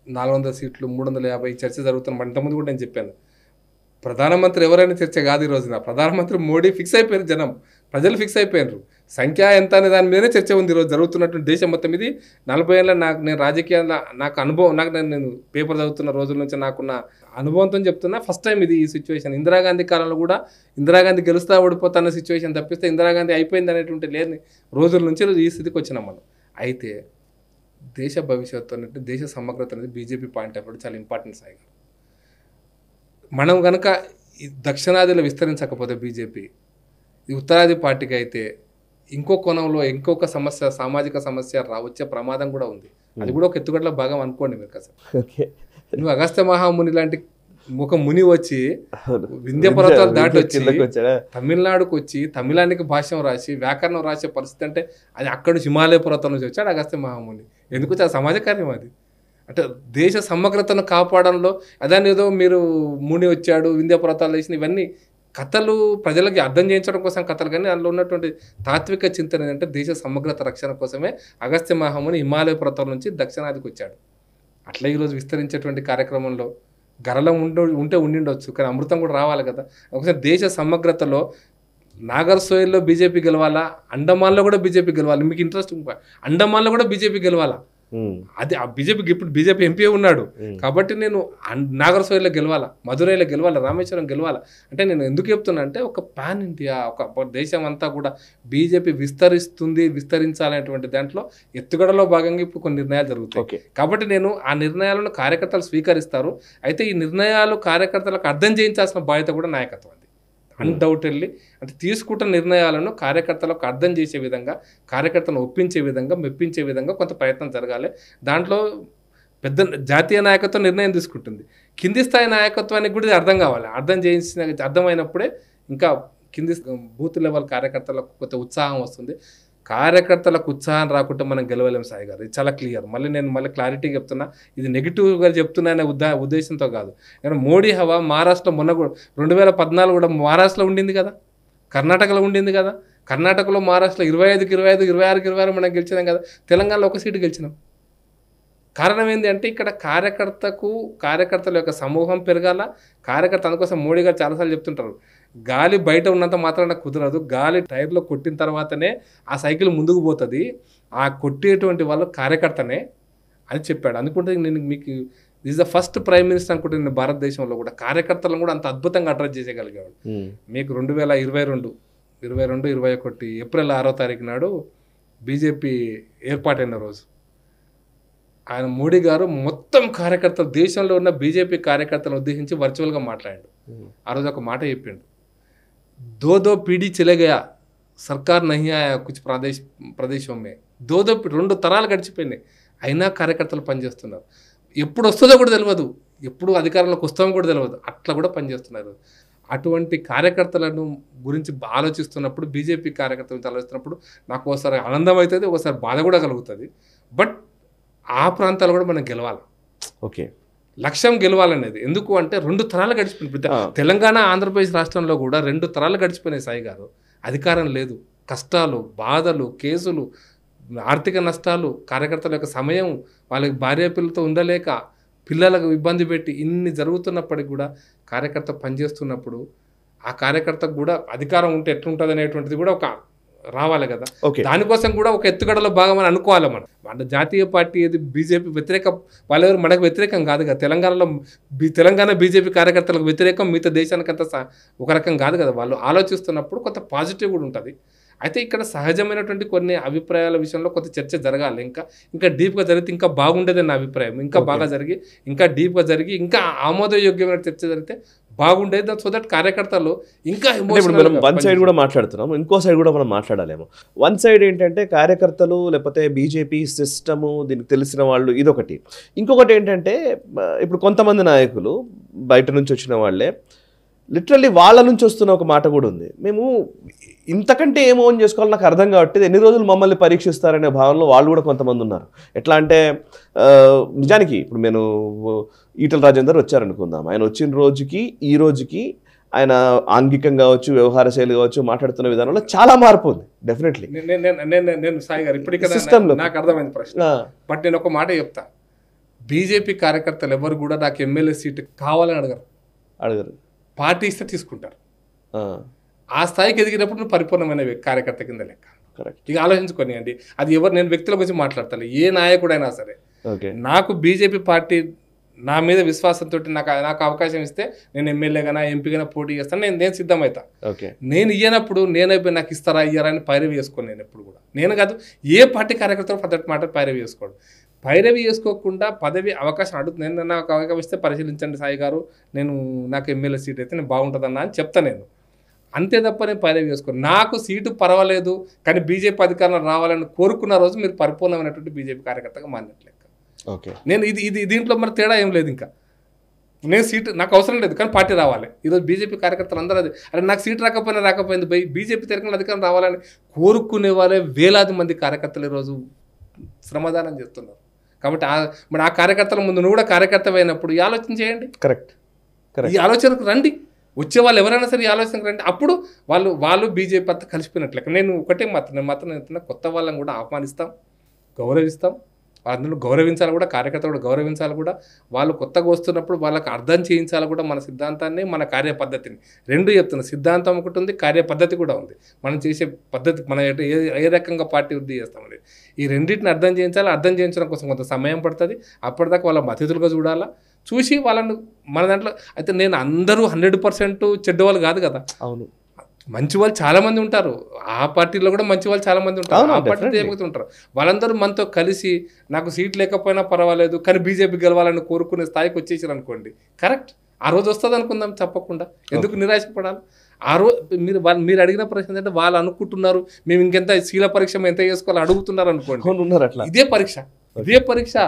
400 సీట్లు 350 చర్చ జరుగుతున్న ఇంతకుముందు కూడా నేను చెప్పాను. ప్రధానమంత్రి ఎవరైనా చర్చ కాదు ఈ రోజున. ప్రధానమంత్రి మోడీ ఫిక్స్ అయిపోయారు, జనం ప్రజలు ఫిక్స్ అయిపోయినారు. సంఖ్య ఎంత అనే దాని మీదనే చర్చ ఉంది ఈరోజు జరుగుతున్నటువంటి దేశం మొత్తం. ఇది 40 ఏళ్ళ నేను రాజకీయాల్లో నాకు అనుభవం, నేను పేపర్ చదువుతున్న రోజుల నుంచి నాకున్న అనుభవంతో చెప్తున్నా. ఫస్ట్ టైం ఇది ఈ సిచ్యువేషన్. ఇందిరాగాంధీ కాలంలో కూడా ఇందిరాగాంధీ గెలుస్తా ఓడిపోతున్న సిచ్యువేషన్ తప్పిస్తే ఇందిరాగాంధీ అయిపోయింది అనేటువంటి లేని రోజుల నుంచి ఈ స్థితికి వచ్చినాం మనం. అయితే దేశ భవిష్యత్తు అనేది, దేశ సమగ్రత అనేది బీజేపీ పాయింట్ ఆఫ్ వ్యూ చాలా ఇంపార్టెంట్ సాయి. మనం కనుక దక్షిణాదిలో విస్తరించకపోతే బీజేపీ, ఈ ఉత్తరాది పార్టీకి అయితే ఇంకో కోణంలో ఇంకొక సమస్య, సామాజిక సమస్య వచ్చే ప్రమాదం కూడా ఉంది. అది కూడా ఒక ఎత్తుగడలో భాగం అనుకోండి మీరు కదా. నువ్వు అగస్త్య మహాముని లాంటి ఒక ముని వచ్చి వింధ్య పర్వతాలు దాటి వచ్చి తమిళనాడుకు వచ్చి తమిళానికి భాష్యం రాసి వ్యాకరణం రాసే పరిస్థితి అంటే అది అక్కడ నుంచి హిమాలయ పర్వతం నుంచి వచ్చాడు అగస్త్య మహాముని. ఎందుకు? చాలా సమాజ కార్యం అది. అంటే దేశ సమగ్రతను కాపాడంలో అదాన్ని ఏదో మీరు ముని వచ్చాడు వింధ్య పర్వతాలు వేసిన ఇవన్నీ కథలు ప్రజలకి అర్థం చేయించడం కోసం కథలు, కానీ అందులో ఉన్నటువంటి తాత్విక చింతన ఏంటంటే దేశ సమగ్రత రక్షణ కోసమే అగస్త్య మహాముని హిమాలయ పర్వతాల నుంచి దక్షిణాదికి వచ్చాడు. అట్లా ఈరోజు విస్తరించేటువంటి కార్యక్రమంలో గరళం ఉంటే ఉండిండొచ్చు, కానీ అమృతం కూడా రావాలి కదా. ఒకసారి దేశ సమగ్రతలో నాగర్ సోయిల్లో బీజేపీ గెలవాలా, అండమాన్లో కూడా బీజేపీ గెలవాలి. మీకు ఇంట్రెస్ట్ అండమాన్లో కూడా బీజేపీ గెలవాలా? అది ఆ బీజేపీకి ఇప్పుడు బీజేపీ ఎంపీ ఉన్నాడు కాబట్టి నేను నాగర్ సోయిల్లో గెలవాలా, మధురైలో గెలవాలా, రామేశ్వరం గెలవాలా అంటే నేను ఎందుకు చెప్తున్నా అంటే ఒక పాన్ ఇండియా, ఒక దేశం అంతా కూడా బీజేపీ విస్తరించాలనేటువంటి దాంట్లో ఎత్తుగడలో భాగంగా ఇప్పుడు కొన్ని నిర్ణయాలు జరుగుతాయి. కాబట్టి నేను ఆ నిర్ణయాలను కార్యకర్తలు స్వీకరిస్తారు. అయితే ఈ నిర్ణయాలు కార్యకర్తలకు అర్థం చేయించాల్సిన బాధ్యత కూడా నాయకత్వం. అన్డౌటెడ్లీ అంటే తీసుకుంటున్న నిర్ణయాలను కార్యకర్తలకు అర్థం చేసే విధంగా, కార్యకర్తలను ఒప్పించే విధంగా, మెప్పించే విధంగా కొంత ప్రయత్నం జరగాలి. దాంట్లో పెద్ద జాతీయ నాయకత్వం నిర్ణయం తీసుకుంటుంది, కింది స్థాయి నాయకత్వానికి కూడా అర్థం కావాలి. అర్థమైనప్పుడే ఇంకా కింది బూత్ లెవెల్ కార్యకర్తలకు కొంత ఉత్సాహం వస్తుంది. కార్యకర్తలకు ఉత్సాహం రాకుంటే మనం గెలవలేం సాయి గారు, ఇది చాలా క్లియర్. మళ్ళీ క్లారిటీగా చెప్తున్నా, ఇది నెగిటివ్గా చెప్తున్నా అనే ఉద్దేశంతో కాదు. నేను మోడీ హవా మహారాష్ట్రలో మొన్న కూడా 2014 కూడా మహారాష్ట్రలో ఉండింది కదా, కర్ణాటకలో ఉండింది కదా. కర్ణాటకలో మహారాష్ట్రలో 25కి 25, 26కి 26 మనం గెలిచినాం కదా. తెలంగాణలో ఒక సీటు గెలిచినాం. కారణం ఏంటి అంటే ఇక్కడ కార్యకర్తల యొక్క సమూహం పెరగాల. కార్యకర్త అందుకోసం మోడీ గారు చాలాసార్లు చెప్తుంటారు, గాలి బయట ఉన్నంత మాత్రాన కుదరదు, గాలి టైర్లో కొట్టిన తర్వాతనే ఆ సైకిల్ ముందుకు పోతుంది, ఆ కొట్టేటువంటి వాళ్ళు కార్యకర్తనే అని చెప్పాడు. అనుకుంటే నేను మీకు this the first prime minister అనుకుంటే నేను భారతదేశంలో కూడా కార్యకర్తలను కూడా అంత అద్భుతంగా అడ్రస్ చేసేయగలిగాడు. మీకు 2022, 21 ఏప్రిల్ 6వ తారీఖు నాడు బీజేపీ ఏర్పాటైన రోజు ఆయన మోడీ గారు మొత్తం కార్యకర్తలు, దేశంలో ఉన్న బీజేపీ కార్యకర్తలను ఉద్దేశించి వర్చువల్గా మాట్లాడాడు. ఆ రోజు ఒక మాట చెప్పిండు, दो पीढ़ी चले गया సర్కార్ నహీ ఆయా కుछ ప్రదేశం మే దో 2 తరాలు గడిచిపోయినాయి, అయినా కార్యకర్తలు పనిచేస్తున్నారు. ఎప్పుడు వస్తుందో కూడా తెలియదు, ఎప్పుడు అధికారంలోకి వస్తామో కూడా తెలియదు, అట్లా కూడా పనిచేస్తున్నారు. అటువంటి కార్యకర్తలను గురించి ఆలోచిస్తున్నప్పుడు, బీజేపీ కార్యకర్తల గురించి ఆలోచిస్తున్నప్పుడు నాకు ఒకసారి ఆనందం అవుతుంది, ఒకసారి బాధ కూడా కలుగుతుంది. బట్ ఆ ప్రాంతాలు కూడా మనం గెలవాలి. ఓకే, లక్ష్యం గెలవాలనేది. ఎందుకు అంటే 2 తరాలు గడిచిపోయింది. తెలంగాణ ఆంధ్రప్రదేశ్ రాష్ట్రంలో కూడా 2 తరాలు గడిచిపోయినాయి సాయి గారు. అధికారం లేదు, కష్టాలు, బాధలు, కేసులు, ఆర్థిక నష్టాలు, కార్యకర్తల యొక్క సమయం, వాళ్ళకి భార్య పిల్లలతో ఉండలేక పిల్లలకు ఇబ్బంది పెట్టి ఇన్ని జరుగుతున్నప్పటికి కూడా కార్యకర్త పనిచేస్తున్నప్పుడు ఆ కార్యకర్తకు కూడా అధికారం ఉంటే ఎట్లుంటుంది అనేటువంటిది కూడా రావాలి కదా. Okay. దానికోసం కూడా ఒక ఎత్తుగడలో భాగం అని అనుకోవాలి మనం. అంటే జాతీయ పార్టీ ఏది బీజేపీ వ్యతిరేక, వాళ్ళెవరు మనకు వ్యతిరేకం కాదు కదా. తెలంగాణలో తెలంగాణ బీజేపీ కార్యకర్తలకు వ్యతిరేకం, మిగతా దేశానికంతా ఒక రకం కాదు కదా. వాళ్ళు ఆలోచిస్తున్నప్పుడు కొంత పాజిటివ్ కూడా ఉంటుంది. అయితే ఇక్కడ సహజమైనటువంటి కొన్ని అభిప్రాయాల విషయంలో కొంత చర్చ జరగాలి. ఇంకా డీప్గా జరిగితే ఇంకా బాగుండేదని నా అభిప్రాయం. ఇంకా బాగా జరిగి, ఇంకా డీప్గా జరిగి, ఇంకా ఆమోదయోగ్యమైన చర్చ జరిగితే బాగుండేది. సో దట్ కార్యకర్తలు ఇంకా మనం వన్ సైడ్ కూడా మాట్లాడుతున్నాం, ఇంకో సైడ్ కూడా మనం మాట్లాడాలేమో. వన్ సైడ్ ఏంటంటే కార్యకర్తలు లేకపోతే బీజేపీ సిస్టము, దీనికి తెలిసిన వాళ్ళు, ఇదొకటి. ఇంకొకటి ఏంటంటే ఇప్పుడు కొంతమంది నాయకులు బయట నుంచి వచ్చిన వాళ్ళే లిటరల్లీ వాళ్ళ నుంచి వస్తున్న ఒక మాట కూడా ఉంది, మేము ఇంతకంటే ఏమో అని చేసుకోవాలి నాకు అర్థం కాబట్టి ఎన్ని రోజులు మమ్మల్ని పరీక్షిస్తారనే భావనలో వాళ్ళు కూడా కొంతమంది ఉన్నారు. ఎట్లా అంటే నిజానికి ఇప్పుడు నేను ఈటల రాజేందర్ వచ్చారనుకుందాం, ఆయన వచ్చిన రోజుకి ఈ రోజుకి ఆయన ఆంగికం కావచ్చు, వ్యవహార శైలి కావచ్చు, మాట్లాడుతున్న విధానంలో చాలా మార్పు ఉంది. డెఫినెట్లీ నేను సాయి గారు ఇప్పుడు నాకు అర్థమైంది ప్రశ్న. బట్ నేను ఒక మాట చెప్తా, బీజేపీ కార్యకర్తలు ఎవరు కూడా నాకు ఎమ్మెల్యే సీటు కావాలని అడగరు. పార్టీ ఇస్తే తీసుకుంటారు. ఆ స్థాయికి ఎదిగినప్పుడు నువ్వు పరిపూర్ణమైన కార్యకర్త కింద లెక్క. ఇక ఆలోచించుకొని అండి, అది ఎవరు, నేను వ్యక్తుల గురించి మాట్లాడతాను, ఏ నాయకుడైనా సరే. నాకు బీజేపీ పార్టీ నా మీద విశ్వాసంతో నాకు అవకాశం ఇస్తే నేను ఎమ్మెల్యేగానా ఎంపీగానా పోటీ చేస్తాను, నేను సిద్ధమవుతా. నేను ఇయ్యనప్పుడు నేనైపోయి నాకు ఇస్తారా ఇయ్యారా అని పైరవి చేసుకోను. నేను ఎప్పుడు కూడా, నేను కాదు ఏ పార్టీ కార్యకర్తలు పద్ధతి మాట పైరవి చేసుకోడు. పైరవి చేసుకోకుండా పదవి అవకాశం అడుగుతుంది. నేను నాకు అవకాశం ఇస్తే పరిశీలించండి సాయి గారు, నాకు ఎమ్మెల్యే సీట్ అయితే నేను బాగుంటుందన్నా అని చెప్తా నేను. అంతే తప్ప నేను పైరవి చేసుకోను. నాకు సీటు పర్వాలేదు కానీ బీజేపీ అధికారంలో రావాలని కోరుకున్న రోజు మీరు పరిపూర్ణమైనటువంటి బీజేపీ కార్యకర్తగా మారినట్లెక్క. నేను దీంట్లో మరి తేడా ఏం లేదు. ఇంకా నేను సీటు నాకు అవసరం లేదు కానీ పార్టీ రావాలి. ఈరోజు బీజేపీ కార్యకర్తలు అందరూ అది, అరే నాకు సీటు రాకపోయింది బీజేపీ తెలంగాణ అధికారం రావాలని కోరుకునే వాళ్ళే వేలాది మంది కార్యకర్తలు ఈరోజు శ్రమదానం చేస్తున్నారు. కాబట్టి మరి ఆ కార్యకర్తల ముందు నువ్వు కూడా కర్తవ్యం అయినప్పుడు ఈ ఆలోచన చేయండి. కరెక్ట్. ఈ ఆలోచనకు రండి. వచ్చే వాళ్ళు ఎవరైనా సరే ఈ ఆలోచనకు రండి. అప్పుడు వాళ్ళు బీజేపీ అంతా కలిసిపోయినట్లే. నేను ఒకటే మాత్రం కొత్త వాళ్ళని కూడా ఆహ్వానిస్తాం, గౌరవిస్తాం. అందులో గౌరవించాలి కూడా, కార్యకర్తలు కూడా గౌరవించాలి కూడా. వాళ్ళు కొత్తగా వస్తున్నప్పుడు వాళ్ళకి అర్థం చేయించాలి కూడా మన సిద్ధాంతాన్ని, మన కార్యపద్ధతిని. రెండు చెప్తున్నా, సిద్ధాంతం ఒకటి ఉంది, కార్యపద్ధతి కూడా ఉంది. మనం చేసే పద్ధతి, మన ఏ రకంగా పార్టీ వృద్ధి చేస్తామని ఈ రెండింటిని అర్థం చేయించాలి. అర్థం చేయించడం కోసం కొంత సమయం పడుతుంది. అప్పటిదాకా వాళ్ళ అతిథులుగా చూడాలా, చూసి వాళ్ళను మన దాంట్లో. అయితే నేను అందరూ 100% చెడ్డవాళ్ళు కాదు కదా. అవును, మంచి వాళ్ళు చాలా మంది ఉంటారు. ఆ పార్టీలో కూడా మంచి వాళ్ళు చాలా మంది ఉంటారు. ఆ పార్టీలో ఏమవుతుంటారు, వాళ్ళందరూ మనతో కలిసి నాకు సీట్ లేకపోయినా పర్వాలేదు కానీ బీజేపీ గెలవాలని కోరుకునే స్థాయికి వచ్చేసారు అనుకోండి, కరెక్ట్. ఆ రోజు వస్తుంది అనుకుందాం తప్పకుండా. ఎందుకు నిరాశపడాలి? ఆ రోజు మీరు అడిగిన ప్రశ్న ఏంటంటే వాళ్ళు అనుకుంటున్నారు మేము ఇంకెంత శీల పరీక్ష ఎంత చేసుకోవాలని అడుగుతున్నారు అనుకోండి. ఇదే పరీక్ష.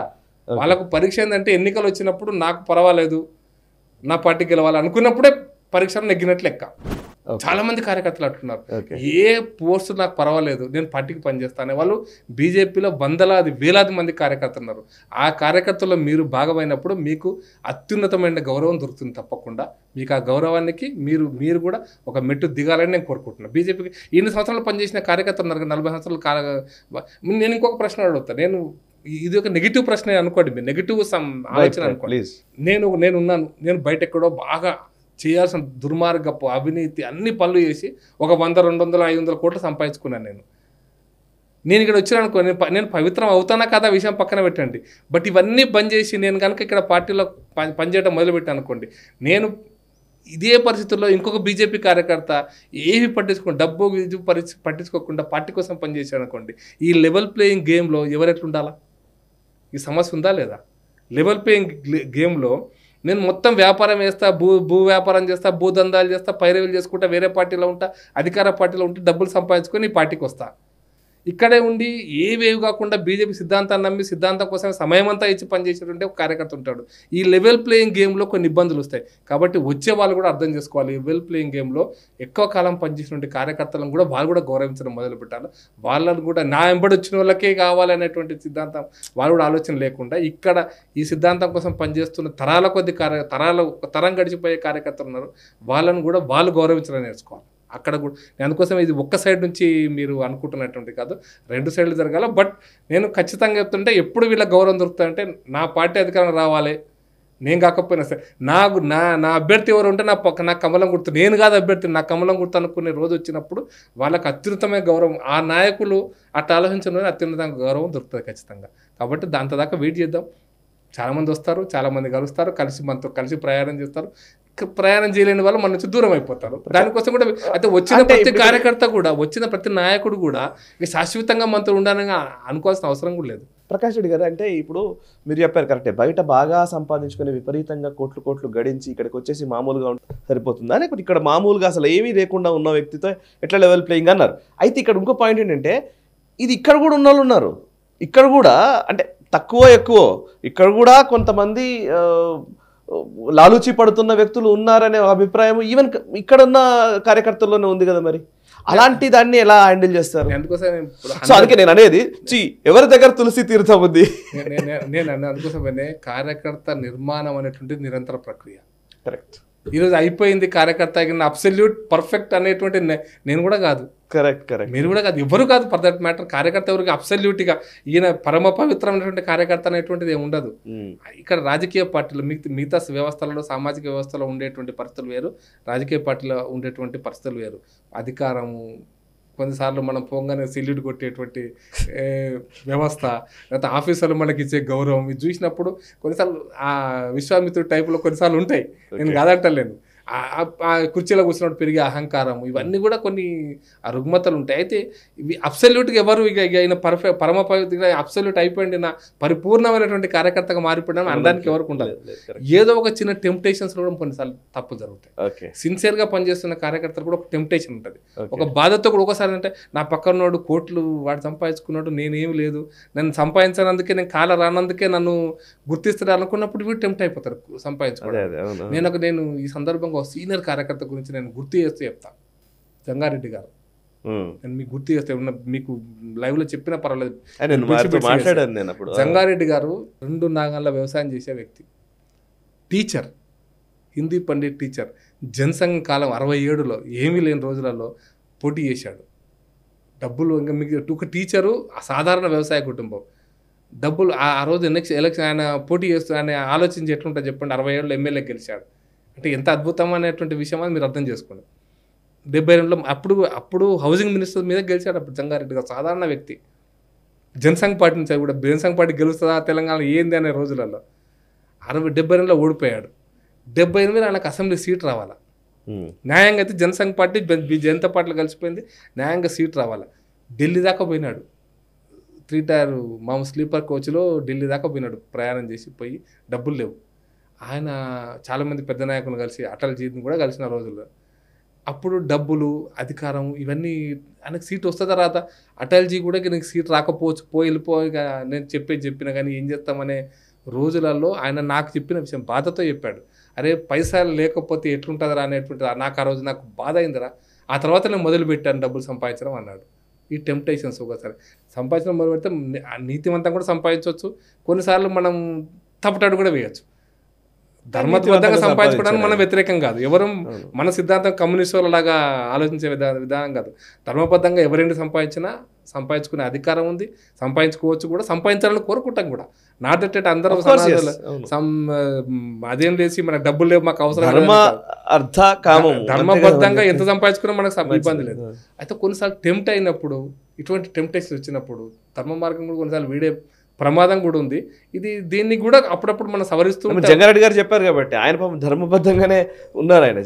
వాళ్ళకు పరీక్ష ఏంటంటే ఎన్నికలు వచ్చినప్పుడు నాకు పర్వాలేదు నా పార్టీ గెలవాలి అనుకున్నప్పుడే పరీక్షను నెగ్గినట్లు లెక్క. చాలా మంది కార్యకర్తలు అంటున్నారు ఏ పోస్టు నాకు పర్వాలేదు నేను పార్టీకి పనిచేస్తానే వాళ్ళు. బీజేపీలో వేలాది మంది కార్యకర్తలు ఉన్నారు. ఆ కార్యకర్తల్లో మీరు భాగమైనప్పుడు మీకు అత్యున్నతమైన గౌరవం దొరుకుతుంది తప్పకుండా. మీకు ఆ గౌరవానికి మీరు కూడా ఒక మెట్టు దిగాలని నేను కోరుకుంటున్నాను. బీజేపీకి 8 సంవత్సరాలు పనిచేసిన కార్యకర్తలు ఉన్నారు, 40 సంవత్సరాలు. నేను ఇంకొక ప్రశ్న అడుగుతాను. ఇది ఒక నెగిటివ్ ప్రశ్న అనుకోండి, మీరు నెగిటివ్ ఆలోచన అనుకోండి. నేను బయట ఎక్కడో బాగా చేయాల్సిన దుర్మార్గపు అవినీతి అన్ని పనులు చేసి ఒక 100, 200, 500 కోట్లు సంపాదించుకున్నాను. నేను ఇక్కడ వచ్చాను అనుకో, నేను పవిత్రం అవుతానా కదా విషయం పక్కన పెట్టండి. బట్ ఇవన్నీ బంద్ చేసి నేను కనుక ఇక్కడ పార్టీలో పనిచేయడం మొదలుపెట్టాను అనుకోండి, నేను ఇదే పరిస్థితుల్లో ఇంకొక బీజేపీ కార్యకర్త ఏవి డబ్బు పట్టించుకోకుండా పార్టీ కోసం పనిచేశాడు అనుకోండి, ఈ లెవెల్ ప్లేయింగ్ గేమ్లో ఎవరెట్లుండాలా? ఈ సమస్య ఉందా లేదా? లెవెల్ ప్లేయింగ్ గేమ్లో నేను మొత్తం వ్యాపారం వేస్తా, భూ వ్యాపారం చేస్తా, భూదందాలు చేస్తా, పైరవీలు చేసుకుంటా, వేరే పార్టీలో ఉంటా, అధికార పార్టీలో ఉంటే డబ్బులు సంపాదించుకొని ఈ పార్టీకి వస్తా. ఇక్కడే ఉండి ఏవేవి కాకుండా బీజేపీ సిద్ధాంతాన్ని నమ్మి సిద్ధాంతం కోసం సమయం అంతా ఇచ్చి పనిచేసేటువంటి ఒక కార్యకర్త ఉంటాడు. ఈ లెవెల్ ప్లేయింగ్ గేమ్లో కొన్ని ఇబ్బందులు వస్తాయి. కాబట్టి వచ్చే వాళ్ళు కూడా అర్థం చేసుకోవాలి, లెవెల్ ప్లేయింగ్ గేమ్లో ఎక్కువ కాలం పనిచేసినటువంటి కార్యకర్తలను కూడా వాళ్ళు కూడా గౌరవించడం మొదలు పెట్టాలి. వాళ్ళని కూడా నా వెంబడి వచ్చిన వాళ్ళకే కావాలనేటువంటి సిద్ధాంతం వాళ్ళు కూడా ఆలోచన లేకుండా ఇక్కడ ఈ సిద్ధాంతం కోసం పనిచేస్తున్న తరాల కొద్ది తరం గడిచిపోయే కార్యకర్తలు ఉన్నారు, వాళ్ళని కూడా వాళ్ళు గౌరవించడం నేర్చుకోవాలి. అక్కడ కూడా అందుకోసం ఇది ఒక్క సైడ్ నుంచి మీరు అనుకుంటున్నటువంటి కాదు, 2 సైడ్లు జరగాల. బట్ నేను ఖచ్చితంగా చెప్తుంటే ఎప్పుడు వీళ్ళ గౌరవం దొరుకుతుందంటే నా పార్టీ అధికారం రావాలి, నేను కాకపోయినా సరే నా అభ్యర్థి ఎవరు ఉంటే నా కమలం గుర్తు, నేను కాదు అభ్యర్థి, నా కమలం గుర్తు అనుకునే రోజు వచ్చినప్పుడు వాళ్ళకి అత్యున్నతమైన గౌరవం, ఆ నాయకులు అట్లా ఆలోచించిన అత్యున్నతమైన గౌరవం దొరుకుతుంది ఖచ్చితంగా. కాబట్టి దాంతో వెయిట్ చేద్దాం. చాలామంది వస్తారు, చాలామంది కలుస్తారు, మనతో కలిసి ప్రయాణం చేస్తారు. ప్రయాణం చేయలేని వాళ్ళు మన నుంచి దూరం అయిపోతారు. దానికోసం కూడా అయితే వచ్చిన ప్రతి కార్యకర్త కూడా, వచ్చిన ప్రతి నాయకుడు కూడా ఇక శాశ్వతంగా మనతో ఉండాలని అనుకోవాల్సిన అవసరం కూడా లేదు. ప్రకాష్ రెడ్డి గారు, అంటే ఇప్పుడు మీరు చెప్పారు కరెక్టే, బయట బాగా సంపాదించుకుని విపరీతంగా కోట్లు గడించి ఇక్కడికి వచ్చేసి మామూలుగా సరిపోతుందా, లేకపోతే ఇక్కడ మామూలుగా అసలు ఏమీ లేకుండా ఉన్న వ్యక్తితో ఎట్లా లెవెల్ ప్లేయింగ్ అన్నారు. అయితే ఇక్కడ ఇంకో పాయింట్ ఏంటంటే, ఇది ఇక్కడ కూడా ఉన్న వాళ్ళు ఉన్నారు, ఇక్కడ కూడా అంటే తక్కువ ఎక్కువ ఇక్కడ కూడా కొంతమంది లాలూచి పడుతున్న వ్యక్తులు ఉన్నారనే అభిప్రాయం ఈవెన్ ఇక్కడున్న కార్యకర్తల్లోనే ఉంది కదా. మరి అలాంటి దాన్ని ఎలా హ్యాండిల్ చేస్తారు? సో అందుకే నేను అనేది ఎవరి దగ్గర తులసి తీర్థం ఉంది. నేను అందుకోసమే కార్యకర్త నిర్మాణం అనేటువంటి నిరంతర ప్రక్రియ. కరెక్ట్. ఈరోజు అయిపోయింది కార్యకర్త అబ్సల్యూట్ పర్ఫెక్ట్ అనేటువంటి నేను కూడా కాదు, కరెక్ట్, మీరు కూడా కాదు, ఎవరు కాదు ఫర్ దట్ మ్యాటర్. కార్యకర్త ఎవరికి అబ్సల్యూట్గా ఈయన పరమ పవిత్రమైనటువంటి కార్యకర్త అనేటువంటిది ఏమి ఉండదు. ఇక్కడ రాజకీయ పార్టీలు మిగతా వ్యవస్థలలో, సామాజిక వ్యవస్థలో ఉండేటువంటి పరిస్థితులు వేరు, రాజకీయ పార్టీలో ఉండేటువంటి పరిస్థితులు వేరు. అధికారము, కొన్నిసార్లు మనం పోగానే సెల్యూట్ కొట్టేటువంటి వ్యవస్థ, లేకపోతే ఆఫీసర్లు మనకి ఇచ్చే గౌరవం, ఇది చూసినప్పుడు కొన్నిసార్లు ఆ విశ్వామిత్రుడు టైపులో కొన్నిసార్లు ఉంటాయి, నేను కాదంటలేను. ఆ కుర్చీలో కూర్చున్నప్పుడు పెరిగే అహంకారం, ఇవన్నీ కూడా కొన్ని రుగ్మతలు ఉంటాయి. అయితే ఇవి అబ్సల్యూట్గా ఎవరు ఇక ఆయన పరమ పవిత్రంగా అబ్సల్యూట్ అయిపోయింది, నా పరిపూర్ణమైనటువంటి కార్యకర్తగా మారిపోయినా అనడానికి ఎవరికి ఉండదు. ఏదో ఒక చిన్న టెంప్టేషన్స్ కూడా కొన్నిసార్లు తప్పు జరుగుతాయి. సిన్సియర్గా పనిచేస్తున్న కార్యకర్తలు కూడా ఒక టెంప్టేషన్ ఉంటుంది, ఒక బాధతో కూడా. ఒకసారి అంటే నా పక్కనోడు కోట్లు వాడు సంపాదించుకున్నాడు, నేనేం లేదు, నన్ను సంపాదించినందుకే, నేను కాల రానందుకే నన్ను గుర్తిస్తారు అనుకున్నప్పుడు వీడు టెంప్ట్ అయిపోతారు సంపాదించుకోవడం. నేను ఈ సందర్భంగా సీనియర్ కార్యకర్త గురించి నేను గుర్తు చేస్తూ చెప్తాను. జంగారెడ్డి గారు, నేను మీకు గుర్తు చేస్తే మీకు లైవ్ లో చెప్పినా పర్వాలేదు. జంగారెడ్డి గారు 2 నాగాల్లో వ్యవసాయం చేసే వ్యక్తి, టీచర్, హిందీ పండిట్ టీచర్. జనసంఘ కాలం 67లో ఏమీ లేని రోజులలో పోటీ చేశాడు. డబ్బులు ఇంకా మీకు ఒక టీచరు, సాధారణ వ్యవసాయ కుటుంబం, డబ్బులు ఆ రోజు ఎలక్షన్ ఆయన పోటీ చేస్తూ ఆయన ఆలోచించి ఎట్లుంటుంది చెప్పండి. 67లో ఎమ్మెల్యే గెలిచాడు అంటే ఎంత అద్భుతమైనటువంటి విషయం అని మీరు అర్థం చేసుకోండి. 72లో అప్పుడు హౌసింగ్ మినిస్టర్ మీద గెలిచాడు అప్పుడు జంగారెడ్డి గారు, సాధారణ వ్యక్తి. జనసంఘ్ పార్టీ నుంచి కూడా జనసంఘ్ పార్టీ గెలుస్తుందా తెలంగాణ ఏంది అనే రోజులలో 72లో ఓడిపోయాడు. 78 ఆయనకు అసెంబ్లీ సీట్ రావాలా, న్యాయంగా అయితే జనసంఘ్ పార్టీ జనతా పార్టీలో కలిసిపోయింది, న్యాయంగా సీట్ రావాలా. ఢిల్లీ దాకా పోయినాడు, 3 టైర్ మామూలు స్లీపర్ కోచ్లో ఢిల్లీ దాకా పోయినాడు, ప్రయాణం చేసి పోయి. డబ్బులు లేవు. ఆయన చాలామంది పెద్ద నాయకులు కలిసి అటల్జీని కూడా కలిసిన రోజుల్లో అప్పుడు డబ్బులు, అధికారం ఇవన్నీ ఆయనకు సీట్ వస్తుందా రాదా, అటల్జీ కూడా నీకు సీట్ రాకపోవచ్చు, వెళ్ళిపోయిగా నేను చెప్పినా కానీ ఏం చేస్తామనే రోజులలో ఆయన నాకు చెప్పిన విషయం బాధతో చెప్పాడు. అరే పైసలు లేకపోతే ఎట్లుంటుందిరా అనేటువంటి నాకు ఆ రోజు నాకు బాధ అయిందిరా, ఆ తర్వాత నేను మొదలుపెట్టాను డబ్బులు సంపాదించడం అన్నాడు. ఈ టెంప్టేషన్స్ ఒకసారి సంపాదించడం మొదలు పెడితే నీతివంతం కూడా సంపాదించవచ్చు, కొన్నిసార్లు మనం తప్పటాడు కూడా వేయచ్చు. ధర్మబద్ధంగా సంపాదించుకోవడానికి మనం వ్యతిరేకం కాదు, ఎవరు మన సిద్ధాంతం కమ్యూనిస్టులలాగా ఆలోచించే విధానం కాదు. ధర్మబద్ధంగా ఎవరైనా సంపాదించుకునే అధికారం ఉంది, సంపాదించుకోవచ్చు కూడా, సంపాదించాలని కోరుకుంటాం కూడా. నాట్ దట్ అందరూ అదేం లేచి మనకు డబ్బులు లేవు మాకు అవసరం, ధర్మబద్ధంగా ఎంత సంపాదించుకున్నా మనకు ఇబ్బంది లేదు. అయితే కొన్నిసార్లు టెంప్ట్ అయినప్పుడు, ఇటువంటి టెంప్టేషన్ వచ్చినప్పుడు ధర్మ మార్గం కూడా కొన్నిసార్లు వీడే ప్రమాదం కూడా ఉంది. దీన్ని కూడా అప్పుడప్పుడు మనం సవరిస్తూ జంగారెడ్డి గారు చెప్పారు కాబట్టి ఆయన పాపం ఉన్నారు ఆయన.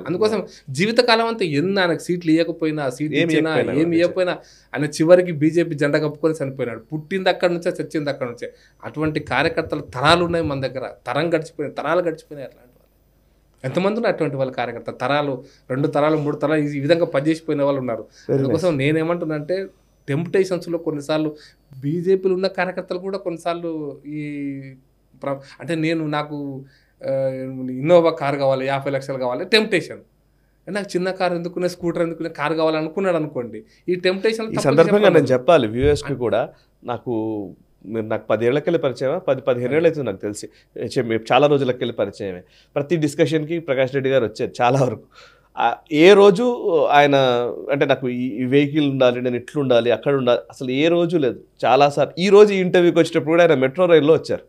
అందుకోసం జీవితకాలం అంతా ఆయనకు సీట్లు ఇవ్వకపోయినా, సీట్లు ఇచ్చినా ఏమి ఇవ్వకపోయినా ఆయన చివరికి బీజేపీ జెండా కప్పుకొని చనిపోయినాడు. పుట్టింది అక్కడి నుంచే, చచ్చింది అక్కడి నుంచే. అటువంటి కార్యకర్తలు తరాలు ఉన్నాయి మన దగ్గర, తరాలు గడిచిపోయినాయి. అట్లాంటి వాళ్ళు ఎంతమంది ఉన్నారు అటువంటి వాళ్ళ కార్యకర్త, తరాలు 2 తరాలు 3 తరాలు ఈ విధంగా పనిచేసిపోయిన వాళ్ళు ఉన్నారు. అందుకోసం నేనేమంటున్నానంటే టెంప్టేషన్స్లో కొన్నిసార్లు బీజేపీలో ఉన్న కార్యకర్తలు కూడా కొన్నిసార్లు అంటే నాకు ఇన్నోవా కారు కావాలి, 50 లక్షలు కావాలి టెంప్టేషన్. నాకు చిన్న కారు ఎందుకునే, స్కూటర్ ఎందుకునే, కారు కావాలనుకున్నాడు అనుకోండి. ఈ టెంప్టేషన్ ఈ సందర్భంగా నేను చెప్పాలి వ్యూవర్స్కి కూడా, మీరు నాకు 10 ఏళ్ళకెళ్ళి పరిచయమా, 15 ఏళ్ళు అవుతుంది నాకు తెలిసి, చాలా రోజులకెళ్ళి పరిచయమే. ప్రతి డిస్కషన్కి ప్రకాష్ రెడ్డి గారు వచ్చారు చాలా వరకు. ఏ రోజు ఆయన అంటే నాకు ఈ వెహికల్ ఉండాలి, నేను ఇట్లు ఉండాలి, అక్కడ ఉండాలి, అసలు ఏ రోజు లేదు. చాలాసార్లు ఈ రోజు ఈ ఇంటర్వ్యూకి వచ్చేటప్పుడు కూడా ఆయన మెట్రో రైల్లో వచ్చారు.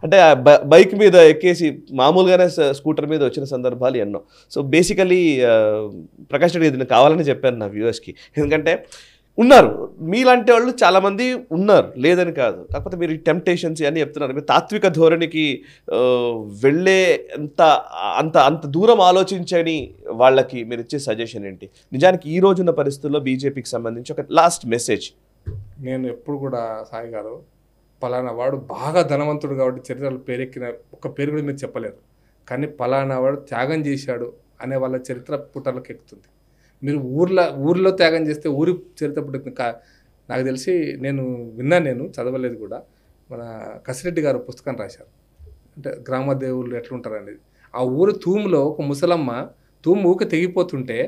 అంటే ఆ బైక్ మీద ఎక్కేసి మామూలుగానే స్కూటర్ మీద వచ్చిన సందర్భాలు ఎన్నో. సో బేసికలీ ప్రకాష్ రెడ్డి ఇది కావాలని చెప్పాను నా వ్యూవర్స్కి, ఎందుకంటే ఉన్నారు మీలాంటి వాళ్ళు చాలామంది ఉన్నారు, లేదని కాదు. కాకపోతే మీరు టెంప్టేషన్స్ అని చెప్తున్నారు. మీరు తాత్విక ధోరణికి వెళ్ళే అంత అంత దూరం ఆలోచించని వాళ్ళకి మీరు ఇచ్చే సజెషన్ ఏంటి? నిజానికి ఈ రోజున్న పరిస్థితుల్లో బీజేపీకి సంబంధించి ఒక లాస్ట్ మెసేజ్. నేను ఎప్పుడు కూడా సాయి గారు పలానా వాడు బాగా ధనవంతుడు కాబట్టి చరిత్రలో పేరెక్కిన ఒక పేరు కూడా మీరు చెప్పలేరు, కానీ పలానా వాడు త్యాగం చేశాడు అనే వాళ్ళ చరిత్ర పుటలకు ఎక్కుతుంది. మీరు ఊర్లో త్యాగం చేస్తే ఊరి చరిత్ర పుట్టుతుంది. నాకు తెలిసి నేను చదవలేదు కూడా, మన కసిరెడ్డి గారు పుస్తకం రాశారు, అంటే గ్రామ దేవుళ్ళు ఎట్లుంటారు అనేది. ఆ ఊరు తూములో ఒక ముసలమ్మ తూము ఊక తెగిపోతుంటే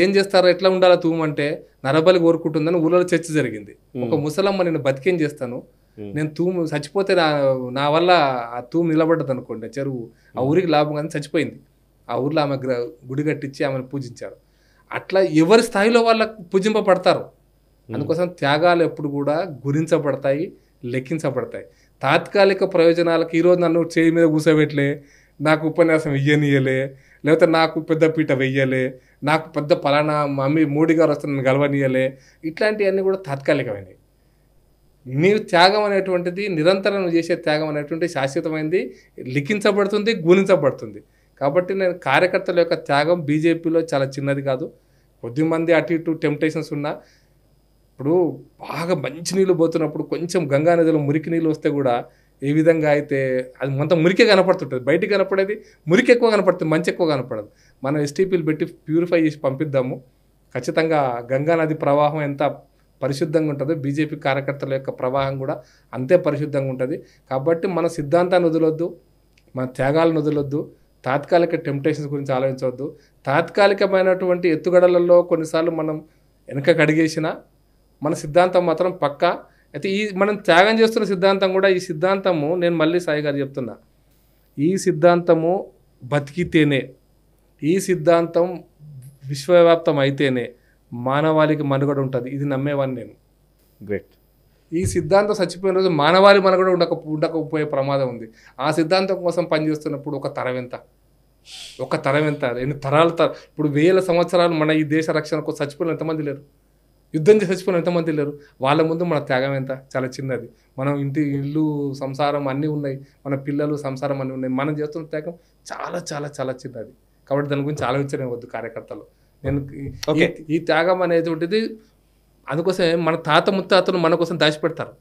ఏం చేస్తారో, ఎట్లా ఉండాలా తూము అంటే నరబలి కోరుకుంటుందని ఊళ్ళో చర్చ జరిగింది. ఒక ముసలమ్మ నేను బతికేం చేస్తాను, నేను తూము చచ్చిపోతే నా వల్ల ఆ తూము నిలబడ్డది అనుకోండి, చెరువు ఆ ఊరికి లాభం కానీ చచ్చిపోయింది. ఆ ఊర్లో ఆమె గుడి కట్టించి ఆమెను పూజించారు. అట్లా ఎవరి స్థాయిలో వాళ్ళకు పూజింపబడతారు. అందుకోసం త్యాగాలు ఎప్పుడు కూడా గురించబడతాయి, లెక్కించబడతాయి. తాత్కాలిక ప్రయోజనాలకు ఈరోజు నన్ను చేయి మీద కూర్చోబెట్టలే, నాకు ఉపన్యాసం వెయ్యనీయలే, లేకపోతే నాకు పెద్ద పీట వెయ్యలే, నాకు పెద్ద పలానా మమ్మీ మోడీ గారు వస్తే నన్ను గెలవనీయలే, ఇట్లాంటివన్నీ కూడా తాత్కాలికమైనవి. నీవు త్యాగం అనేటువంటిది నిరంతరం చేసే త్యాగం అనేటువంటి శాశ్వతమైనది, లిఖించబడుతుంది, గుణించబడుతుంది. కాబట్టి నేను కార్యకర్తల యొక్క త్యాగం బీజేపీలో చాలా చిన్నది కాదు. కొద్దిమంది అటు ఇటు టెంప్టేషన్స్ ఉన్నా, ఇప్పుడు బాగా మంచి నీళ్ళు పోతున్నప్పుడు కొంచెం గంగా నదిలో మురికి నీళ్ళు వస్తే కూడా ఏ విధంగా అయితే అది మొత్తం మురికే కనపడుతుంటుంది, బయటికి కనపడేది మురికి ఎక్కువ కనపడుతుంది, మంచి ఎక్కువ కనపడదు. మనం ఎస్టీపీలు పెట్టి ప్యూరిఫై చేసి పంపిద్దాము. ఖచ్చితంగా గంగా నది ప్రవాహం ఎంత పరిశుద్ధంగా ఉంటుందో బీజేపీ కార్యకర్తల యొక్క ప్రవాహం కూడా అంతే పరిశుద్ధంగా ఉంటుంది. కాబట్టి మన సిద్ధాంతాన్ని వదలొద్దు, మన త్యాగాలను వదలొద్దు, తాత్కాలిక టెంప్టేషన్స్ గురించి ఆలోచించవద్దు. తాత్కాలికమైనటువంటి ఎత్తుగడలలో కొన్నిసార్లు మనం వెనక కడిగేసిన మన సిద్ధాంతం మాత్రం పక్కా. అయితే మనం త్యాగం చేస్తున్న సిద్ధాంతం కూడా, ఈ సిద్ధాంతము నేను మళ్ళీ సాయి గారు చెప్తున్నా, ఈ సిద్ధాంతము బతికితేనే, ఈ సిద్ధాంతం విశ్వవ్యాప్తం అయితేనే మానవాళికి మనుగడ ఉంటుంది. ఇది నమ్మేవాడిని నేను. గ్రేట్. ఈ సిద్ధాంతం చచ్చిపోయిన రోజు మానవాళి మనుగడ ఉండకపోయే ప్రమాదం ఉంది. ఆ సిద్ధాంతం కోసం పనిచేస్తున్నప్పుడు ఒక తరం ఎంత, ఎన్ని తరాలు ఇప్పుడు 1000 సంవత్సరాలు మన ఈ దేశ రక్షణ కోసం చచ్చిపోయిన ఎంతమంది లేరు, యుద్ధం చేసి చచ్చిపోయిన ఎంతమంది లేరు. వాళ్ళ ముందు మన త్యాగం ఎంత, చాలా చిన్నది. మనం ఇల్లు సంసారం అన్నీ ఉన్నాయి, మన పిల్లలు సంసారం అన్నీ ఉన్నాయి. మనం చేస్తున్న త్యాగం చాలా చాలా చాలా చిన్నది. కాబట్టి దాని గురించి ఆలోచించడం వద్దు కార్యకర్తలు. నేను ఈ త్యాగం అనేటువంటిది అందుకోసమే మన తాత ముత్తాతలు మన కోసం దాచిపెడతారు.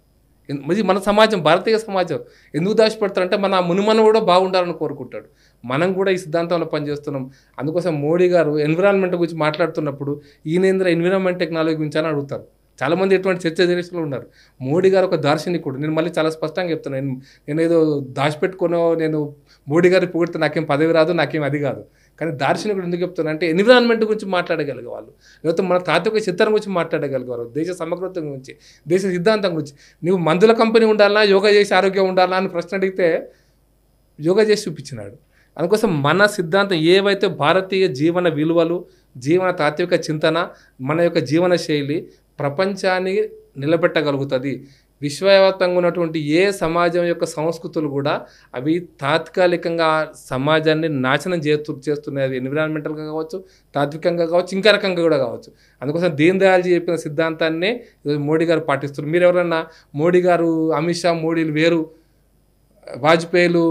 మన సమాజం, భారతీయ సమాజం ఎందుకు దాచిపెడతారంటే మన మునిమన కూడా బాగుండాలని కోరుకుంటాడు. మనం కూడా ఈ సిద్ధాంతంలో పనిచేస్తున్నాం. అందుకోసం మోడీ గారు ఎన్విరాన్మెంట్ గురించి మాట్లాడుతున్నప్పుడు ఈయనేంద్ర ఎన్విరాన్మెంట్ టెక్నాలజీ గురించి అని అడుగుతారు. చాలామంది ఎటువంటి చర్చ దేశంలో ఉన్నారు. మోడీ గారు ఒక దార్శనికుడు. నేను మళ్ళీ చాలా స్పష్టంగా చెప్తున్నాను, నేను ఏదో దాచిపెట్టుకునో నేను మోడీ గారిని పొగిడితే నాకేం పదవి రాదు, నాకేం అది కాదు. కానీ దార్శనికుడు ఎందుకు చెప్తున్నా అంటే ఎన్విరాన్మెంట్ గురించి మాట్లాడగలిగే వాళ్ళు, లేకపోతే మన తాత్విక చిత్రం గురించి మాట్లాడగలిగేవారు, దేశ సమగ్రత గురించి, దేశ సిద్ధాంతం గురించి. నువ్వు మందుల కంపెనీ ఉండాలన్నా, యోగా చేసి ఆరోగ్యం ఉండాలన్నా అని ప్రశ్న అడిగితే యోగా చేసి చూపించినాడు. అందుకోసం మన సిద్ధాంతం ఏవైతే భారతీయ జీవన విలువలు, జీవన తాత్విక చింతన, మన యొక్క జీవన శైలి ప్రపంచాన్ని నిలబెట్టగలుగుతుంది. విశ్వవ్యాప్తంగా ఉన్నటువంటి ఏ సమాజం యొక్క సంస్కృతులు కూడా అవి తాత్కాలికంగా సమాజాన్ని నాశనం చేస్తున్నాయి. అది ఎన్విరాన్మెంటల్గా కావచ్చు, తాత్వికంగా కావచ్చు, ఇంకా రకంగా కూడా కావచ్చు. అందుకోసం దీన్ దయాల్జీ చెప్పిన సిద్ధాంతాన్నే మోడీ గారు పాటిస్తున్నారు. మీరు ఎవరన్నా మోడీ గారు, అమిత్ షా మోడీలు వేరు, వాజ్పేయిలు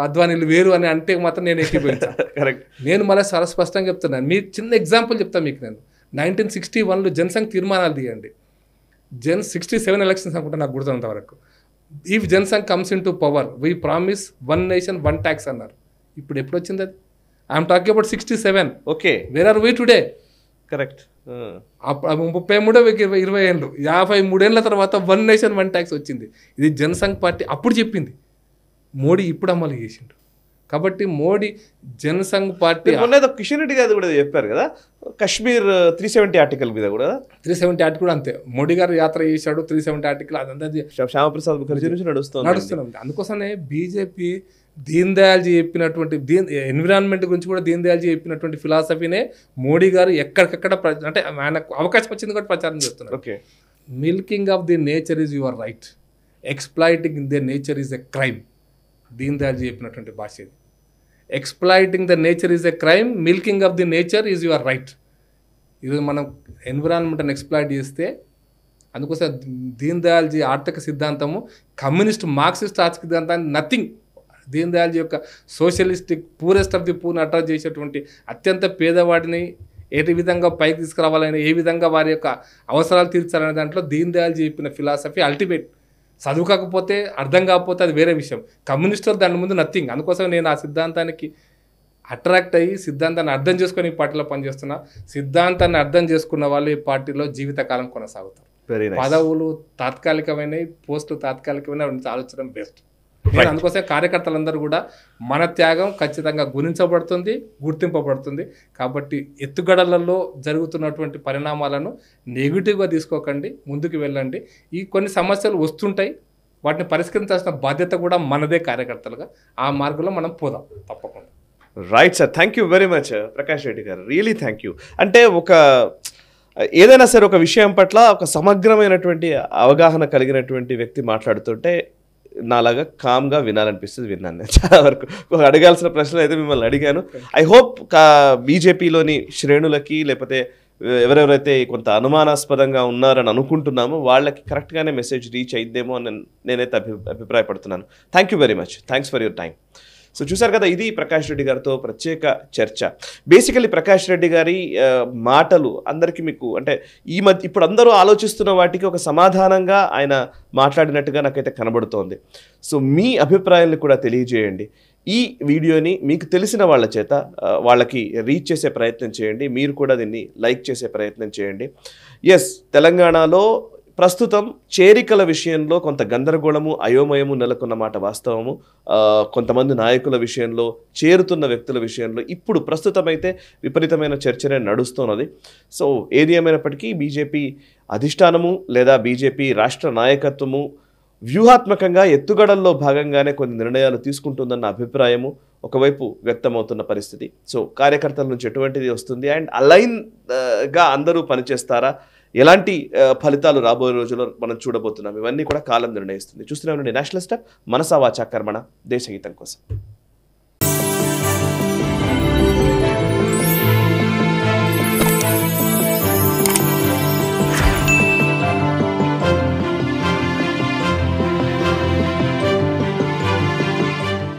అద్వానీలు వేరు అని అంటే మాత్రం నేను ఎక్కిపోయించాను. నేను మళ్ళీ చాలా స్పష్టంగా చెప్తున్నాను. మీ చిన్న ఎగ్జాంపుల్ చెప్తాను మీకు. నేను 1961లో జనసంఘ్ తీర్మానాలు తీయండి. 67 ఎలక్షన్స్ అనుకుంటా నాకు గుర్తున్నంత వరకు. If Jana Sangh comes in to power we promise 1 nation 1 tax అన్నారు. ఇప్పుడు ఎప్పుడు వచ్చింది అది? I'm talking about 67. Okay, where are we today? Correct. 33 20 ఏళ్ళు, 53 ఏళ్ళ తర్వాత 1 నేషన్ 1 ట్యాక్స్ వచ్చింది. ఇది జనసంఘ్ పార్టీ అప్పుడు చెప్పింది. మోడీ ఇప్పుడు అమలు చేసిండు. కాబట్టి మోడీ జనసంఘ్ పార్టీ కిషన్ రెడ్డి గారు కూడా చెప్పారు కదా, కశ్మీర్ 370 ఆర్టికల్ మీద కూడా. 370 ఆర్టికల్ కూడా అంతే. మోడీ గారు యాత్ర చేశాడు, 370 ఆర్టికల్ అదంతా శ్యామప్రసాద్ ముఖర్జీ నుంచి నడుస్తుంది. అందుకోసమే బీజేపీ దీన్ దయాల్జీ చెప్పినటువంటి ఎన్విరాన్మెంట్ గురించి కూడా దీన్ దయాల్జీ చెప్పినటువంటి ఫిలాసఫీనే మోడీ గారు ఎక్కడికక్కడ అంటే ఆయనకు అవకాశం వచ్చింది కూడా ప్రచారం చేస్తున్నారు. Okay, milking of the nature is your right, exploiting in the nature is a crime. Deen Dayalji చెప్పినటువంటి భాష ఇది. Exploiting the nature is a crime, milking of the nature is your right. ఈరోజు మనం ఎన్విరాన్మెంట్ని ఎక్స్ప్లాయిట్ చేస్తే, అందుకోసం దీన్ దయాల్జీ ఆర్థిక సిద్ధాంతము కమ్యూనిస్ట్ మార్క్సిస్ట్ ఆర్థిక సిద్ధాంతాన్ని నథింగ్. దీన్ దయాల్జీ యొక్క సోషలిస్టిక్ పూరెస్ట్ ఆఫ్ ది పూర్ని అటాచ్ చేసేటువంటి అత్యంత పేదవాడిని ఏ విధంగా పైకి తీసుకురావాలని, ఏ విధంగా వారి యొక్క అవసరాలు తీర్చాలనే దాంట్లో దీన్ దయాల్జీ చెప్పిన ఫిలాసఫీ అల్టిమేట్. చదువుకోకపోతే అర్థం కాకపోతే అది వేరే విషయం. కమ్యూనిస్టులు దాని ముందు నథింగ్. అందుకోసం నేను ఆ సిద్ధాంతానికి అట్రాక్ట్ అయ్యి సిద్ధాంతాన్ని అర్థం చేసుకొని ఈ పార్టీలో పనిచేస్తున్నా. సిద్ధాంతాన్ని అర్థం చేసుకున్న వాళ్ళు ఈ పార్టీలో జీవితకాలం కొనసాగుతారు. పదవులు తాత్కాలికమైనవి, పోస్టులు తాత్కాలికమైన ఆలోచన బెస్ట్. నేను అందుకోసం కార్యకర్తలందరూ కూడా మన త్యాగం ఖచ్చితంగా గుర్తించబడుతుంది, గుర్తింపబడుతుంది. కాబట్టి ఎత్తుగడలలో జరుగుతున్నటువంటి పరిణామాలను నెగిటివ్గా తీసుకోకండి, ముందుకు వెళ్ళండి. ఈ కొన్ని సమస్యలు వస్తుంటాయి, వాటిని పరిష్కరించాల్సిన బాధ్యత కూడా మనదే కార్యకర్తలుగా. ఆ మార్గంలో మనం పోదాం తప్పకుండా. Right sir, thank you very much Prakash Reddy గారు, రియలీ థ్యాంక్ యూ. అంటే ఏదైనా సరే ఒక విషయం పట్ల ఒక సమగ్రమైనటువంటి అవగాహన కలిగినటువంటి వ్యక్తి మాట్లాడుతుంటే నాలాగా కామ్గా వినాలనిపిస్తుంది. విన్నాను నేను చాలా వరకు. అడగాల్సిన ప్రశ్నలు అయితే మిమ్మల్ని అడిగాను. ఐ హోప్ బీజేపీలోని శ్రేణులకి లేకపోతే ఎవరెవరైతే కొంత అనుమానాస్పదంగా ఉన్నారని అనుకుంటున్నామో వాళ్ళకి కరెక్ట్గానే మెసేజ్ రీచ్ అయిద్దేమో అని నేనైతే అభిప్రాయపడుతున్నాను. Thank you very much, thanks for your time. So చూసారు కదా, ఇది ప్రకాష్ రెడ్డి గారితో ప్రత్యేక చర్చ. బేసికలీ ప్రకాష్ రెడ్డి గారి మాటలు అందరికీ మీకు అంటే ఇప్పుడు అందరూ ఆలోచిస్తున్న వాటికి ఒక సమాధానంగా ఆయన మాట్లాడినట్టుగా నాకైతే కనబడుతోంది. సో మీ అభిప్రాయాన్ని కూడా తెలియజేయండి. ఈ వీడియోని మీకు తెలిసిన వాళ్ళ చేత వాళ్ళకి రీచ్ చేసే ప్రయత్నం చేయండి. మీరు కూడా దీన్ని లైక్ చేసే ప్రయత్నం చేయండి. ఎస్, తెలంగాణలో ప్రస్తుతం చేరికల విషయంలో కొంత గందరగోళము, అయోమయము నెలకొన్న మాట వాస్తవము. కొంతమంది నాయకుల విషయంలో, చేరుతున్న వ్యక్తుల విషయంలో ఇప్పుడు ప్రస్తుతమైతే విపరీతమైన చర్చనే నడుస్తున్నది. సో ఏది ఏమైనప్పటికీ బీజేపీ అధిష్టానము లేదా బీజేపీ రాష్ట్ర నాయకత్వము వ్యూహాత్మకంగా ఎత్తుగడల్లో భాగంగానే కొన్ని నిర్ణయాలు తీసుకుంటుందన్న అభిప్రాయము ఒకవైపు వ్యక్తమవుతున్న పరిస్థితి. సో కార్యకర్తల నుంచి ఎటువంటిది వస్తుంది అండ్ అలైన్గా అందరూ పనిచేస్తారా, ఎలాంటి ఫలితాలు రాబోయే రోజుల్లో మనం చూడబోతున్నాం, ఇవన్నీ కూడా కాలం నిర్ణయిస్తుంది. చూస్తూనే ఉండండి నేషనలిస్ట్ హబ్, మనసా వాచా కర్మణ, దేశహితం కోసం.